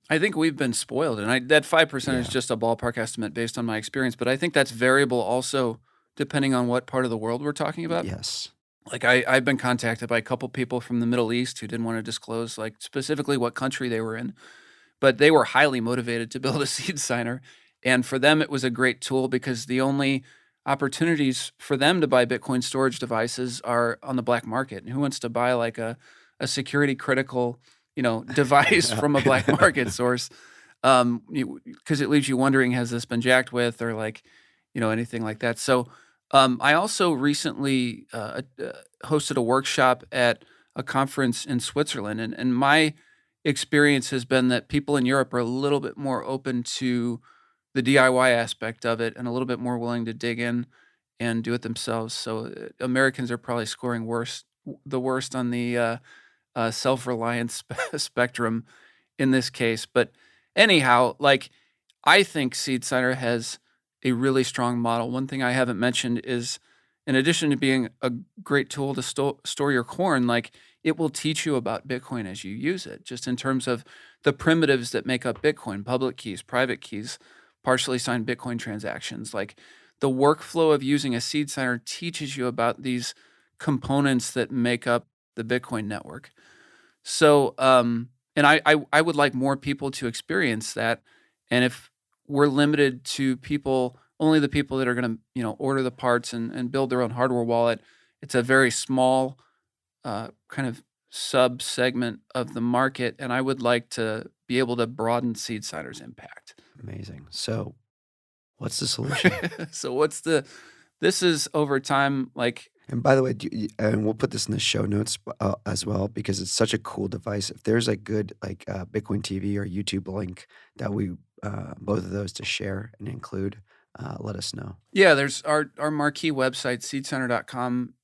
I think we've been spoiled, and I that 5% is Yeah. just a ballpark estimate based on my experience, but I think that's variable also depending on what part of the world we're talking about. Yes. Like, I've been contacted by a couple people from the Middle East who didn't wanna disclose, like, specifically what country they were in, but they were highly motivated to build a seed signer, and for them, it was a great tool because the only opportunities for them to buy Bitcoin storage devices are on the black market, and who wants to buy, like, a security critical, device Yeah. from a black market source? 'Cause it leaves you wondering, has this been jacked with, or, like, anything like that. So, I also recently, hosted a workshop at a conference in Switzerland, and my experience has been that people in Europe are a little bit more open to the DIY aspect of it and a little bit more willing to dig in and do it themselves. So, Americans are probably scoring the worst on the, self-reliance spectrum in this case. But anyhow, like, I think SeedSigner has a really strong model. One thing I haven't mentioned is, in addition to being a great tool to store your corn, like, it will teach you about Bitcoin as you use it, just in terms of the primitives that make up Bitcoin: public keys, private keys, partially signed Bitcoin transactions. Like, the workflow of using a seed signer teaches you about these components that make up the Bitcoin network. So, and I would like more people to experience that, and if we're limited to people, only the people that are gonna, order the parts and build their own hardware wallet, it's a very small, kind of sub-segment of the market, and I would like to be able to broaden Seed Signer's impact. Amazing. So, what's the solution? So what's the this is over time, like, And by the way, and we'll put this in the show notes as well because it's such a cool device. If there's a good like Bitcoin TV or YouTube link that we both of those to share and include, let us know. yeah, there's our marquee website, seedsigner.com,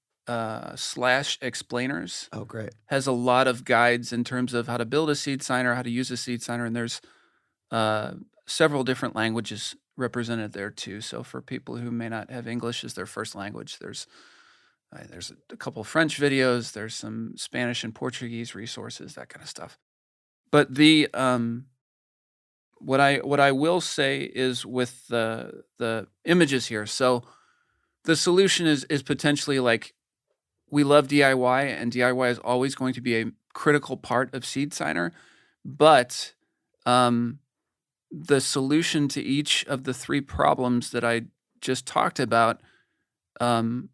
slash explainers, Oh, great. has a lot of guides in terms of how to build a seed signer, how to use a seed signer, and there's uh, several different languages represented there too. So for people who may not have English as their first language, there's a couple French videos, there's some Spanish and Portuguese resources, that kind of stuff. But the what I will say is with the images here. So the solution is potentially like, we love DIY, and DIY is always going to be a critical part of Seed Signer, but um, the solution to each of the three problems that I just talked about, um,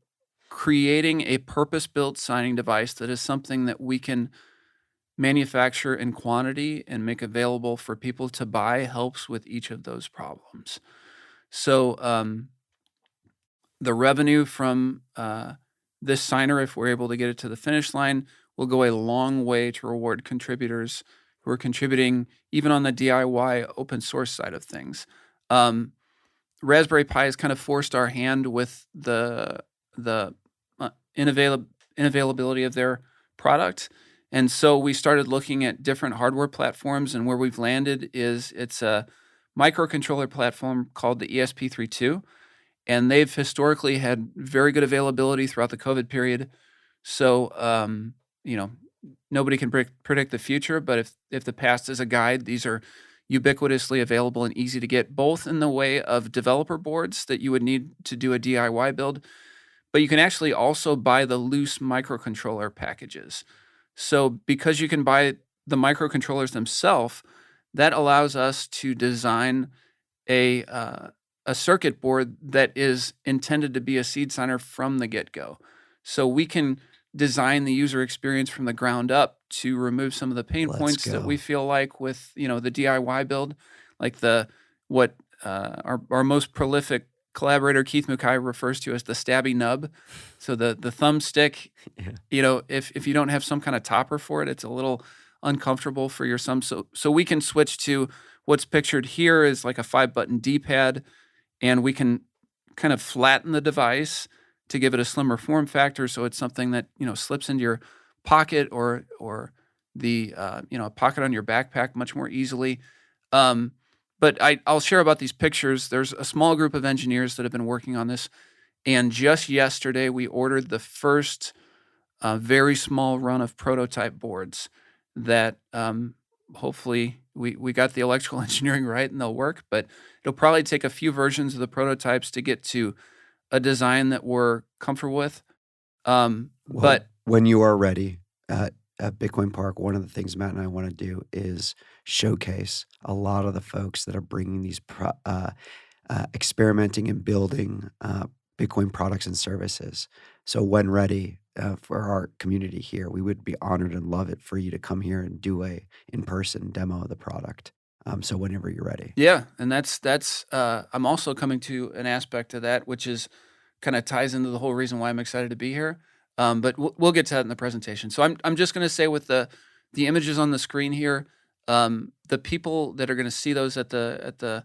creating a purpose-built signing device that is something that we can manufacture in quantity and make available for people to buy, helps with each of those problems. So, the revenue from this signer, if we're able to get it to the finish line, will go a long way to reward contributors who are contributing even on the DIY open source side of things. Um, Raspberry Pi has kind of forced our hand with the inavailability of their product, and so we started looking at different hardware platforms, and where we've landed is it's a microcontroller platform called the ESP32, and they've historically had very good availability throughout the COVID period. So, you know, nobody can predict the future, but if the past is a guide, these are ubiquitously available and easy to get, both in the way of developer boards that you would need to do a DIY build, but you can actually also buy the loose microcontroller packages. So because you can buy the microcontrollers themselves, that allows us to design a uh, a circuit board that is intended to be a SeedSigner from the get-go. So we can design the user experience from the ground up to remove some of the pain Let's points that we go. feel like with, the DIY build, like what our most prolific collaborator Keith Mukai refers to as the stabby nub. So the thumbstick, Yeah. if you don't have some kind of topper for it, it's a little uncomfortable for your thumb. So we can switch to what's pictured here is like a 5-button D-pad, and we can kind of flatten the device to give it a slimmer form factor, so it's something that, slips into your pocket or the, a pocket on your backpack much more easily. Um, but I'll share about these pictures. There's a small group of engineers that have been working on this, and just yesterday, we ordered the first very small run of prototype boards that hopefully we got the electrical engineering right and they'll work, but it'll probably take a few versions of the prototypes to get to a design that we're comfortable with. Well, But when you are ready at Bitcoin Park, one of the things Matt and I want to do is showcase a lot of the folks that are bringing these experimenting and building Bitcoin products and services. So when ready for our community here, we would be honored and love it for you to come here and do a in-person demo of the product. So whenever you're ready. yeah, and that's I'm also coming to an aspect of that which is kind of ties into the whole reason why I'm excited to be here. But we'll get to that in the presentation. So I'm just going to say with the images on the screen here, the people that are going to see those at the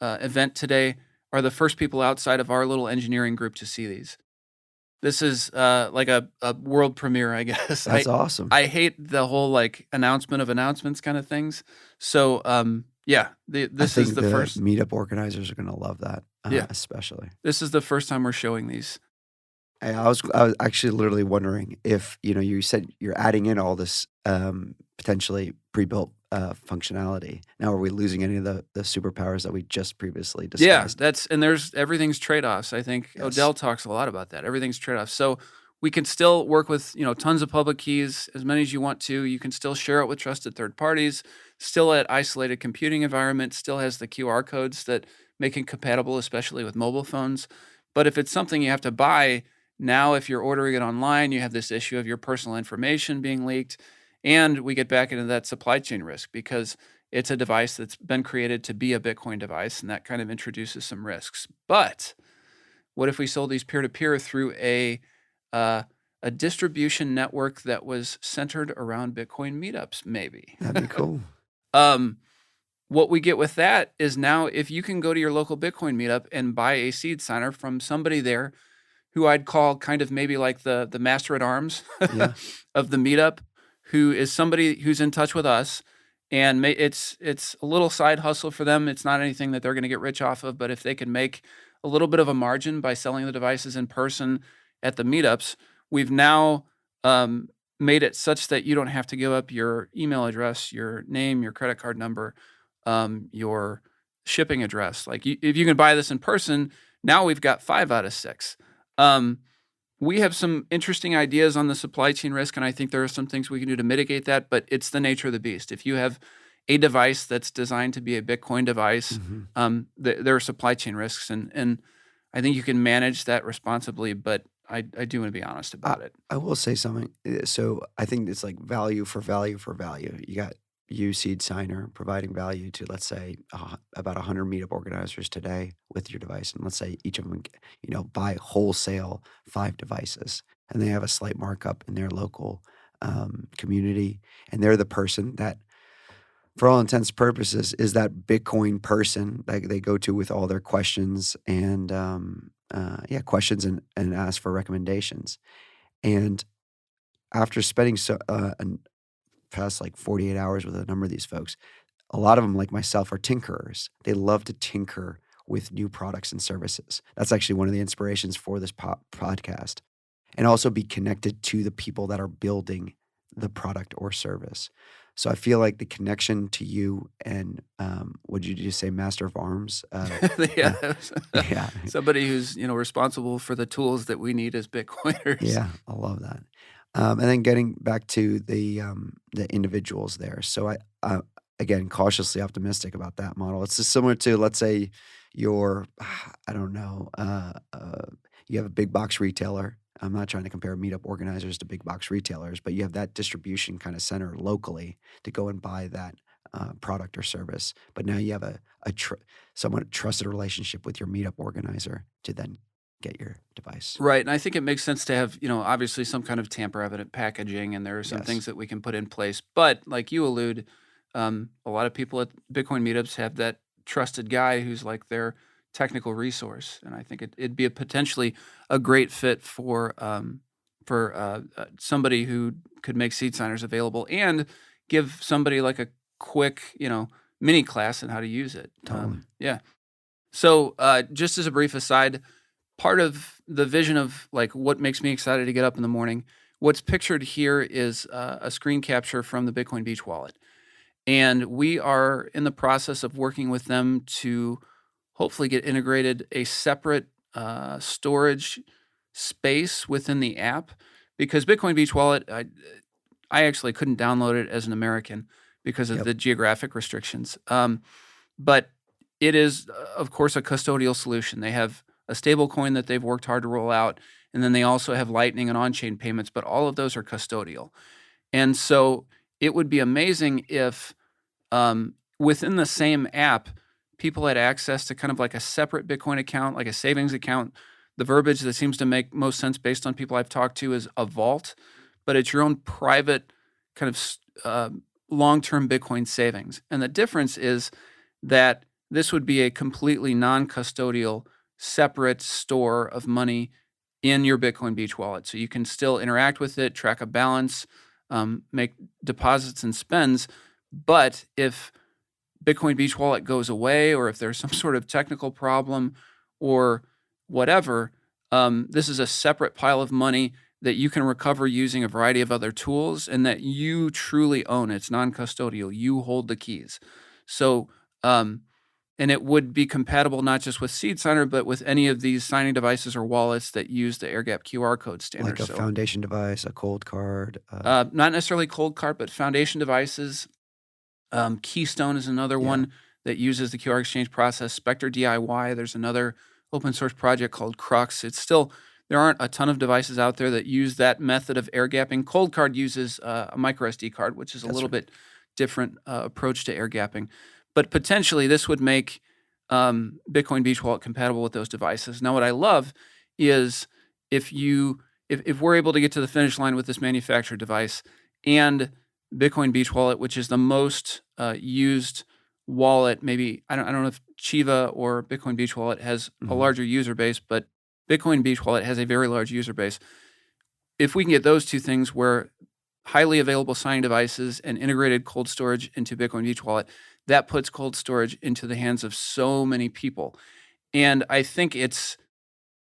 event today are the first people outside of our little engineering group to see these. This is like a world premiere, I guess. That's awesome. I hate the whole like announcement of announcements kind of things. So yeah, I this is think the the first. meetup organizers are going to love that, Yeah, especially. this is the first time we're showing these. I was actually literally wondering if, you said you're adding in all this, potentially pre-built, functionality. Now, are we losing any of the superpowers that we just previously Yeah, discussed? there's everything's trade-offs. I think Yes. Odell talks a lot about that. Everything's trade-offs. So we can still work with, tons of public keys, as many as you want to. You can still share it with trusted third parties, still at isolated computing environment, still has the QR codes that make it compatible, especially with mobile phones. But if it's something you have to buy, now if you're ordering it online, you have this issue of your personal information being leaked. And we get back into that supply chain risk because it's a device that's been created to be a Bitcoin device, and that kind of introduces some risks. But what if we sold these peer to peer through uh, a distribution network that was centered around Bitcoin meetups? Maybe. That'd be cool. um, what we get with that is now if you can go to your local Bitcoin meetup and buy a SeedSigner from somebody there who I'd call kind of maybe like the master at arms Yeah. of the meetup, who is somebody who's in touch with us, and it's a little side hustle for them. It's not anything that they're going to get rich off of, but if they can make a little bit of a margin by selling the devices in person at the meetups, we've now made it such that you don't have to give up your email address, your name, your credit card number, your shipping address. Like if you can buy this in person, now we've got 5 out of 6. Um, we have some interesting ideas on the supply chain risk, and I think there are some things we can do to mitigate that, but it's the nature of the beast. If you have a device that's designed to be a Bitcoin device, Mhm. there are supply chain risks, and I think you can manage that responsibly, but I do want to be honest I about it. I will say something. So I think it's like value for value for value. You got SeedSigner providing value to, let's say, about 100 meetup organizers today with your device, and let's say each of them, buy wholesale 5 devices, and they have a slight markup in their local community, and they're the person that, for all intents and purposes, is that Bitcoin person that they go to with all their questions and questions and ask for recommendations. And after spending an past like 48 hours with a number of these folks, a lot of them, like myself, are tinkerers. They love to tinker with new products and services. That's actually one of the inspirations for this podcast. and also be connected to the people that are building the product or service. So I feel like the connection to you and, would you just say master of arms? Yeah, Uh, yeah, somebody who's, responsible for the tools that we need as Bitcoiners. yeah, I love that. And then getting back to the individuals there. So again, cautiously optimistic about that model. It's just similar to, let's say, you're, I don't know, you have a big box retailer. I'm not trying to compare meetup organizers to big box retailers, but you have that distribution kind of center locally to go and buy that product or service. But now you have a somewhat trusted relationship with your meetup organizer to then get your device. Right, and I think it makes sense to have, obviously some kind of tamper-evident packaging, and there are some Yes. things that we can put in place. But like you allude, a lot of people at Bitcoin meetups have that trusted guy who's like their technical resource, and I think it'd be a potentially a great fit for somebody who could make seed signers available and give somebody like a quick, mini class on how to use it. Totally. Yeah. So, just as a brief aside, part of the vision of like what makes me excited to get up in the morning, what's pictured here is a screen capture from the Bitcoin Beach wallet. And we are in the process of working with them to hopefully get integrated a separate storage space within the app because Bitcoin Beach Wallet, I actually couldn't download it as an American because of Yep. the geographic restrictions. But it is, of course, a custodial solution. They have a stable coin that they've worked hard to roll out, and then they also have Lightning and on-chain payments, but all of those are custodial. And so it would be amazing if within the same app, people had access to kind of like a separate Bitcoin account, like a savings account. The verbiage that seems to make most sense based on people I've talked to is a vault, but it's your own private kind of long-term Bitcoin savings. And the difference is that this would be a completely non-custodial, separate store of money in your Bitcoin Beach wallet. So you can still interact with it, track a balance, make deposits and spends. But if Bitcoin Beach wallet goes away, or if there's some sort of technical problem or whatever, this is a separate pile of money that you can recover using a variety of other tools and that you truly own. It's non-custodial. You hold the keys. So, and it would be compatible not just with SeedSigner, but with any of these signing devices or wallets that use the AirGap QR code standard. Like a So, foundation device, a cold card. not necessarily cold card, but foundation devices. Keystone is another Yeah. one that uses the QR exchange process. Spectre DIY, there's another open source project called Crux. It's still, there aren't a ton of devices out there that use that method of air gapping. Cold Card uses a micro SD card, which is a That's little right. bit different approach to air gapping. But potentially, this would make Bitcoin Beach Wallet compatible with those devices. Now, what I love is if you if we're able to get to the finish line with this manufactured device and Bitcoin Beach Wallet, which is the most used wallet. Maybe I don't know if Chiva or Bitcoin Beach Wallet has a Mhm. larger user base, but Bitcoin Beach Wallet has a very large user base. If we can get those two things where highly available signing devices and integrated cold storage into Bitcoin Beach Wallet, that puts cold storage into the hands of so many people. And I think it's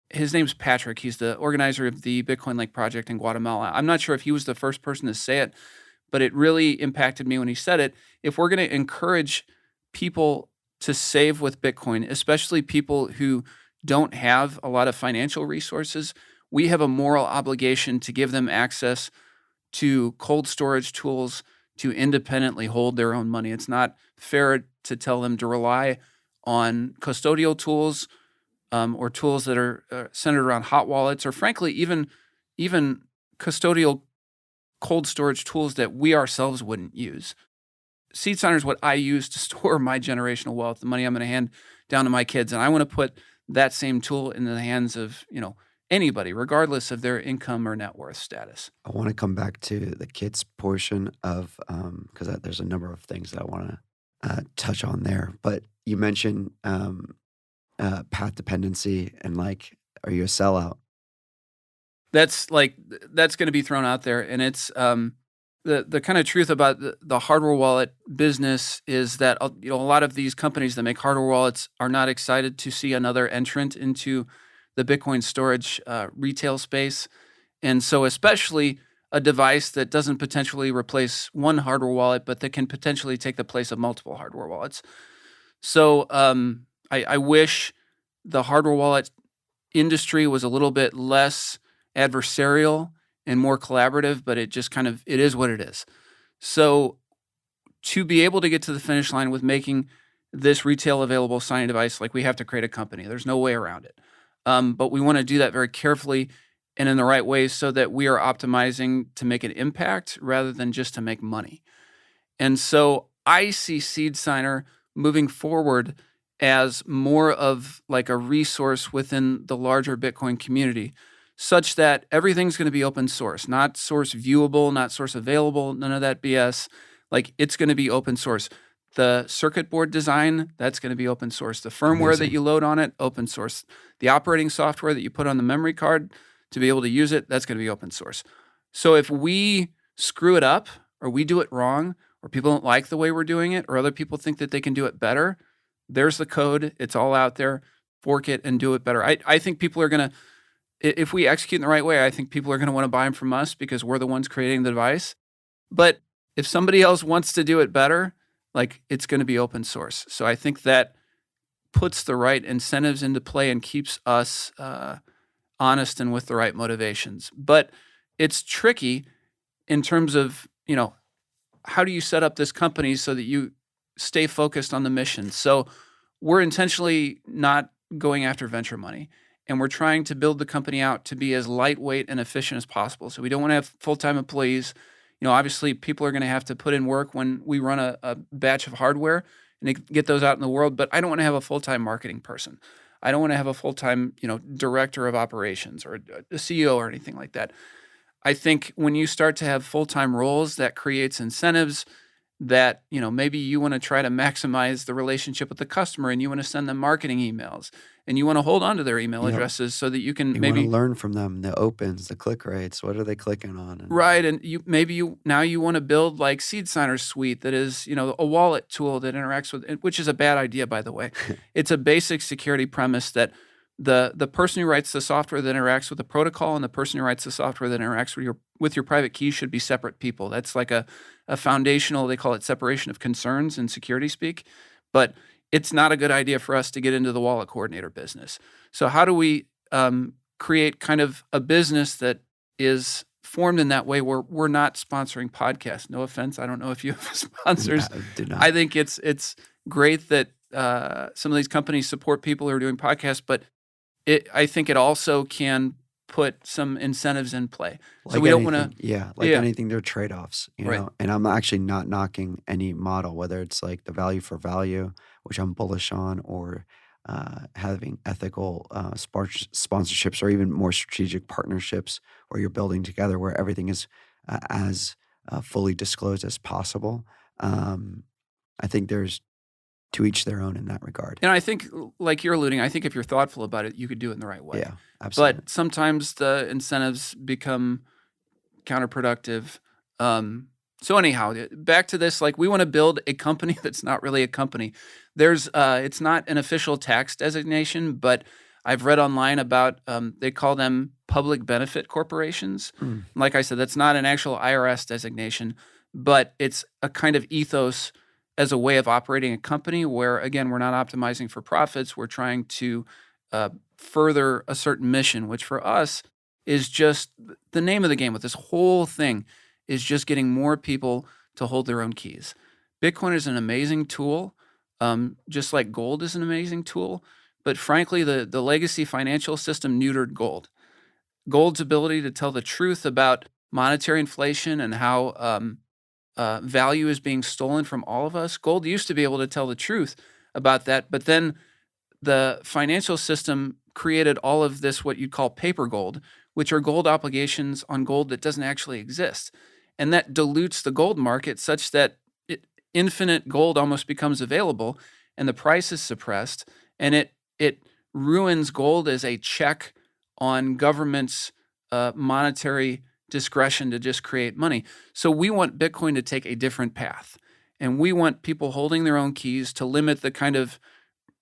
his name's Patrick. He's the organizer of the Bitcoin Lake project in Guatemala. I'm not sure if he was the first person to say it, but it really impacted me when he said it. If we're going to encourage people to save with Bitcoin, especially people who don't have a lot of financial resources, we have a moral obligation to give them access to cold storage tools to independently hold their own money. It's not fair to tell them to rely on custodial tools or tools that are centered around hot wallets, or frankly, even custodial cold storage tools that we ourselves wouldn't use. SeedSigner is what I use to store my generational wealth, the money I'm going to hand down to my kids, and I want to put that same tool in the hands of anybody, regardless of their income or net worth status. I want to come back to the kids portion of because there's a number of things that I want to touch on there. But you mentioned path dependency and like, are you a sellout? That's going to be thrown out there, and it's the kind of truth about the hardware wallet business is that a lot of these companies that make hardware wallets are not excited to see another entrant into the Bitcoin storage retail space, And so especially a device that doesn't potentially replace one hardware wallet, but that can potentially take the place of multiple hardware wallets. So I wish the hardware wallet industry was a little bit less adversarial and more collaborative, but it just kind of, it is what it is. So to be able to get to the finish line with making this retail available signing device, like we have to create a company. There's no way around it. But we want to do that very carefully and in the right way so that we are optimizing to make an impact rather than just to make money. And so I see SeedSigner moving forward as more of like a resource within the larger Bitcoin community, such that everything's going to be open source, not source viewable, not source available, none of that BS. Like it's going to be open source. The circuit board design, that's going to be open source. The firmware that Amazing. you load on it, open source. The operating software that you put on the memory card to be able to use it, that's going to be open source. So if we screw it up or we do it wrong, or people don't like the way we're doing it, or other people think that they can do it better, there's the code. It's all out there. Fork it and do it better. I think people are going to, if we execute in the right way, I think people are going to want to buy them from us because we're the ones creating the device. But if somebody else wants to do it better, like it's going to be open source. So I think that puts the right incentives into play and keeps us honest and with the right motivations. But it's tricky in terms of, how do you set up this company so that you stay focused on the mission? So we're intentionally not going after venture money, and we're trying to build the company out to be as lightweight and efficient as possible. So we don't want to have full-time employees. Obviously people are going to have to put in work when we run a batch of hardware and get those out in the world, but I don't want to have a full-time marketing person. I don't want to have a full-time, director of operations or a CEO or anything like that. I think when you start to have full-time roles, that creates incentives that, maybe you want to try to maximize the relationship with the customer and you want to send them marketing emails and you want to hold on to their email Yep. addresses so that you can You want to maybe learn from them, the opens, the click rates. What are they clicking on? And right. And you now you want to build like SeedSigner suite that is, a wallet tool that interacts with, which is a bad idea, by the way. It's a basic security premise that the person who writes the software that interacts with the protocol and the person who writes the software that interacts with your private key should be separate people. That's like a foundational, they call it separation of concerns in security speak. But it's not a good idea for us to get into the wallet coordinator business. So how do we create kind of a business that is formed in that way where we're not sponsoring podcasts? No offense. I don't know if you have sponsors. do not. I think it's great that some of these companies support people who are doing podcasts, but I think it also can put some incentives in play. So we don't want to. Yeah, like Yeah. anything, there are trade-offs, Right. And I'm actually not knocking any model, whether it's like the value for value, which I'm bullish on, or having ethical sponsorships or even more strategic partnerships where you're building together where everything is as fully disclosed as possible. I think there's to each their own in that regard. And I think, like you're alluding, I think if you're thoughtful about it, you could do it in the right way. Yeah, absolutely. But sometimes the incentives become counterproductive. So anyhow, back to this, like we want to build a company that's not really a company. It's not an official tax designation, but I've read online about, they call them public benefit corporations. Mm. Like I said, that's not an actual IRS designation, but it's a kind of ethos as a way of operating a company where, again, we're not optimizing for profits. We're trying to further a certain mission, which for us is just the name of the game with this whole thing is just getting more people to hold their own keys. Bitcoin is an amazing tool, just like gold is an amazing tool. But frankly, the legacy financial system neutered gold. Gold's ability to tell the truth about monetary inflation and how value is being stolen from all of us. Gold used to be able to tell the truth about that, but then the financial system created all of this, what you'd call paper gold, which are gold obligations on gold that doesn't actually exist. And that dilutes the gold market such that infinite gold almost becomes available and the price is suppressed. And it ruins gold as a check on government's monetary discretion to just create money. So we want Bitcoin to take a different path. And we want people holding their own keys to limit the kind of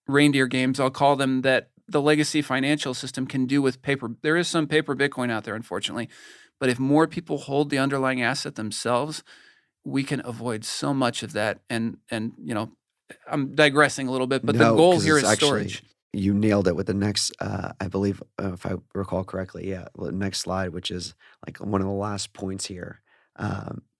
reindeer games, I'll call them, that the legacy financial system can do with paper. There is some paper Bitcoin out there, unfortunately, but if more people hold the underlying asset themselves, we can avoid so much of that. And I'm digressing a little bit, but the No, goal because here it's is actually storage. you nailed it with the next, I believe, if I recall correctly, yeah, the next slide, which is like one of the last points here,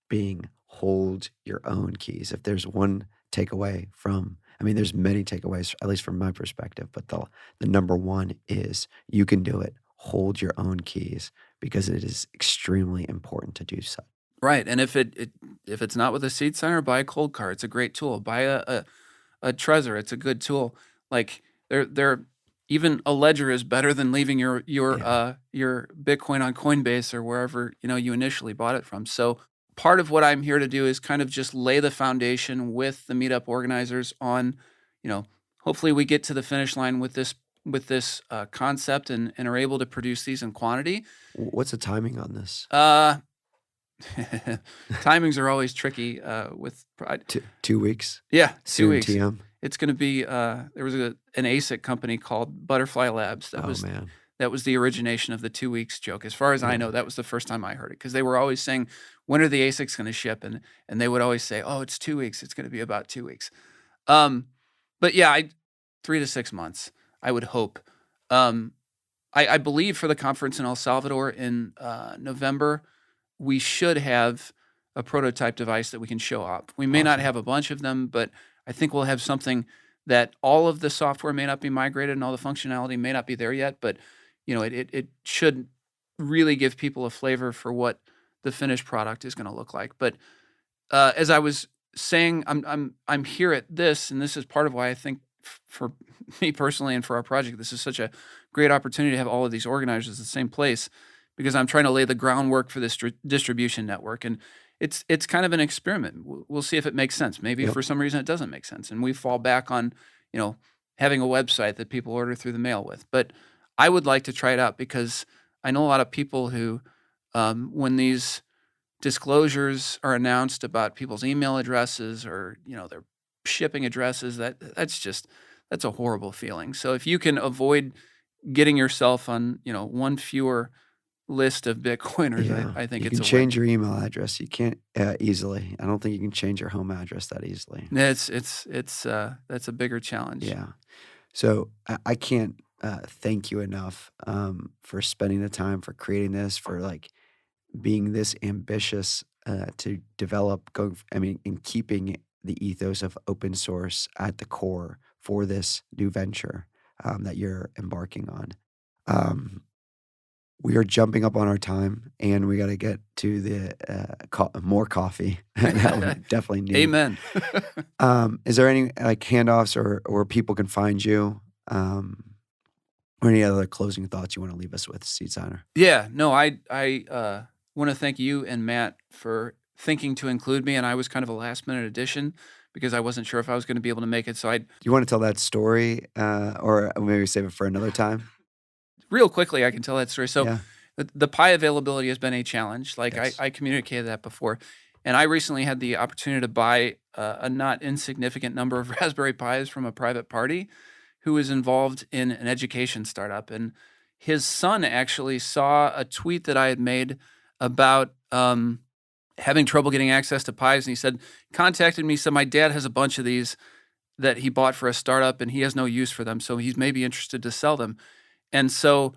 being hold your own keys. If there's one takeaway from, I mean, there's many takeaways, at least from my perspective, but the number one is you can do it. Hold your own keys because it is extremely important to do so. Right, and if it's not with a SeedSigner, buy a cold card. It's a great tool. Buy a Trezor. It's a good tool. Like they're even a ledger is better than leaving Yeah. your Bitcoin on Coinbase or wherever you initially bought it from. So part of what I'm here to do is kind of just lay the foundation with the meetup organizers on, you know, hopefully we get to the finish line with this concept and are able to produce these in quantity. What's the timing on this? Uh, Timings are always tricky, with pride. 2 weeks? Yeah, 2 Soon weeks. TM? It's gonna be, there was an ASIC company called Butterfly Labs Oh, man. that was the origination of the 2 weeks joke. As far as I Yeah. know, that was the first time I heard it because they were always saying, "When are the ASICs gonna ship?" And they would always say, "Oh, it's 2 weeks. It's gonna be about 2 weeks." Um, but yeah, I 3 to 6 months, I would hope. Um, I believe for the conference in El Salvador in, November, we should have a prototype device that we can show off. We may not Awesome. have a bunch of them, but I think we'll have something that all of the software may not be migrated and all the functionality may not be there yet, but it should really give people a flavor for what the finished product is going to look like. But as I was saying, I'm here at this, and this is part of why I think for me personally and for our project, this is such a great opportunity to have all of these organizers at the same place because I'm trying to lay the groundwork for this distribution network, and it's kind of an experiment. We'll see if it makes sense. Maybe Yep. for some reason it doesn't make sense, and we fall back on you know having a website that people order through the mail with. But I would like to try it out because I know a lot of people who, when these disclosures are announced about people's email addresses or their shipping addresses, that's a horrible feeling. So if you can avoid getting yourself on one fewer list of Bitcoiners, I, Yeah. I think You it's can a win. change your email address. You can't, easily. I don't think you can change your home address that easily. It's that's a bigger challenge. Yeah. So I can't, thank you enough, for spending the time, for creating this, for, like, being this ambitious, to develop I mean, in keeping the ethos of open source at the core for this new venture, that you're embarking on. Um, we are jumping up on our time, and we gotta get to the, more coffee that we definitely need. Amen. Is there any, like, handoffs or where people can find you, or any other closing thoughts you wanna leave us with, Seed Signer? Yeah, no, I want to thank you and Matt for thinking to include me, and I was kind of a last minute addition because I wasn't sure if I was going to be able to make it. So I Do you wanna tell that story, or maybe save it for another time? real quickly I can tell that story. So Yeah. the pie availability has been a challenge. Like I, Yes. I communicated that before, and I recently had the opportunity to buy a not insignificant number of Raspberry Pis from a private party who is involved in an education startup, and his son actually saw a tweet that I had made about having trouble getting access to pies, and he said contacted me, said my dad has a bunch of these that he bought for a startup, and he has no use for them, so he's maybe interested to sell them. And so,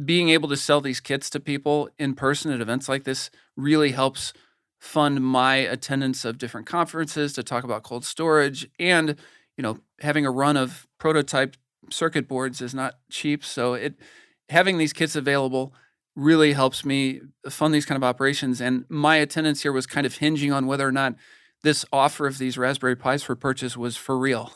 being able to sell these kits to people in person at events like this really helps fund my attendance of different conferences to talk about cold storage. And, having a run of prototype circuit boards is not cheap. So having these kits available really helps me fund these kind of operations. And my attendance here was kind of hinging on whether or not this offer of these Raspberry Pis for purchase was for real.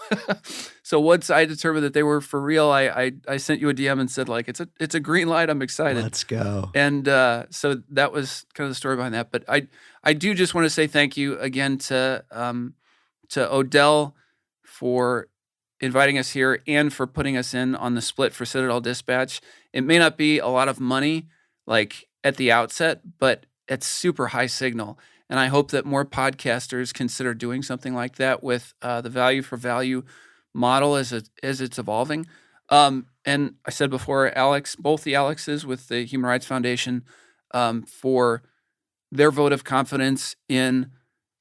So once I determined that they were for real, I sent you a DM and said, like, it's a green light. I'm excited. Let's go. And so that was kind of the story behind that. But I do just want to say thank you again to Odell for inviting us here and for putting us in on the split for Citadel Dispatch. It may not be a lot of money, like at the outset, but it's super high signal. And I hope that more podcasters consider doing something like that with the value for value model as it's evolving. And I said before, Alex, both the Alexes with the Human Rights Foundation, for their vote of confidence in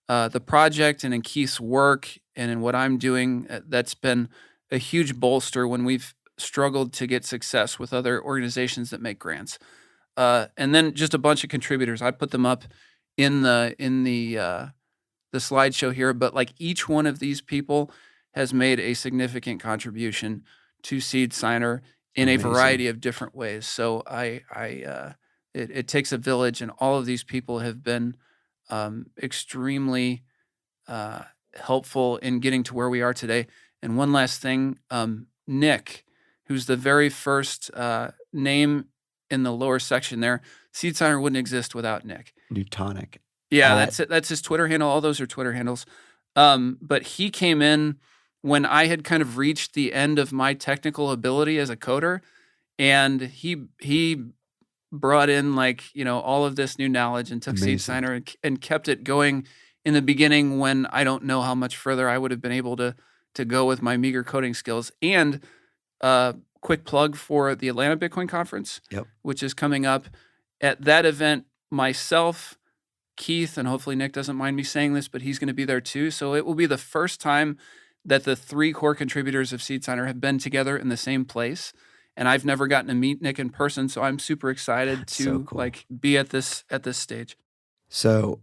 the project and in Keith's work and in what I'm doing. That's been a huge bolster when we've struggled to get success with other organizations that make grants. And then just a bunch of contributors. I put them up in the slideshow here, but like each one of these people has made a significant contribution to SeedSigner in a Amazing. variety of different ways. So it takes a village, and all of these people have been extremely helpful in getting to where we are today. And one last thing, Nick, who's the very first name in the lower section there, SeedSigner wouldn't exist without Nick. Newtonic. Yeah, that's it. That's his Twitter handle. All those are Twitter handles. But he came in when I had kind of reached the end of my technical ability as a coder, and he brought in all of this new knowledge and took Amazing. SeedSigner and kept it going in the beginning when I don't know how much further I would have been able to go with my meager coding skills. And quick plug for the Atlanta Bitcoin Conference, which is coming up. At that event, myself, Keith, and hopefully Nick doesn't mind me saying this, but he's going to be there too. So it will be the first time that the 3 core contributors of SeedSigner have been together in the same place. And I've never gotten to meet Nick in person, so I'm super excited to be at this stage. So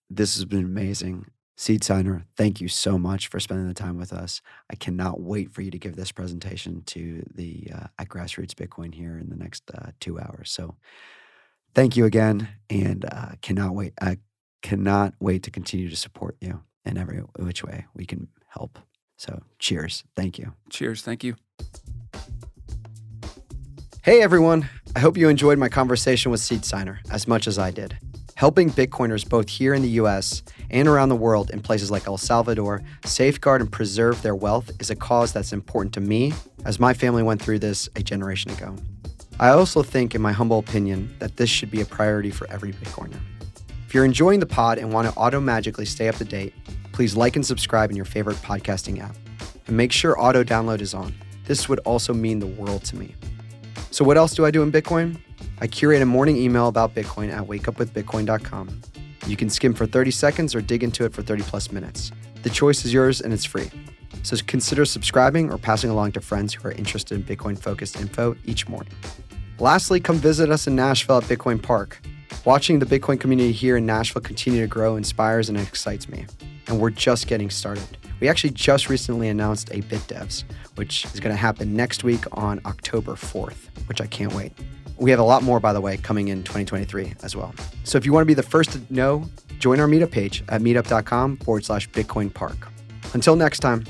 this has been amazing. SeedSigner, thank you so much for spending the time with us. I cannot wait for you to give this presentation to the at Grassroots Bitcoin here in the next 2 hours. So thank you again, and cannot wait. I cannot wait to continue to support you in every which way we can help. So cheers. Thank you. Cheers. Thank you. Hey everyone. I hope you enjoyed my conversation with SeedSigner as much as I did. Helping Bitcoiners both here in the US and around the world in places like El Salvador safeguard and preserve their wealth is a cause that's important to me, as my family went through this a generation ago. I also think, in my humble opinion, that this should be a priority for every Bitcoiner. If you're enjoying the pod and want to auto-magically stay up to date, please like and subscribe in your favorite podcasting app. And make sure auto download is on. This would also mean the world to me. So what else do I do in Bitcoin? I curate a morning email about Bitcoin at wakeupwithbitcoin.com. You can skim for 30 seconds or dig into it for 30 plus minutes. The choice is yours, and it's free. So consider subscribing or passing along to friends who are interested in Bitcoin-focused info each morning. Lastly, come visit us in Nashville at Bitcoin Park. Watching the Bitcoin community here in Nashville continue to grow inspires and excites me. And we're just getting started. We actually just recently announced a BitDevs, which is going to happen next week on October 4th, which I can't wait. We have a lot more, by the way, coming in 2023 as well. So if you want to be the first to know, join our meetup page at meetup.com/Bitcoin Park. Until next time.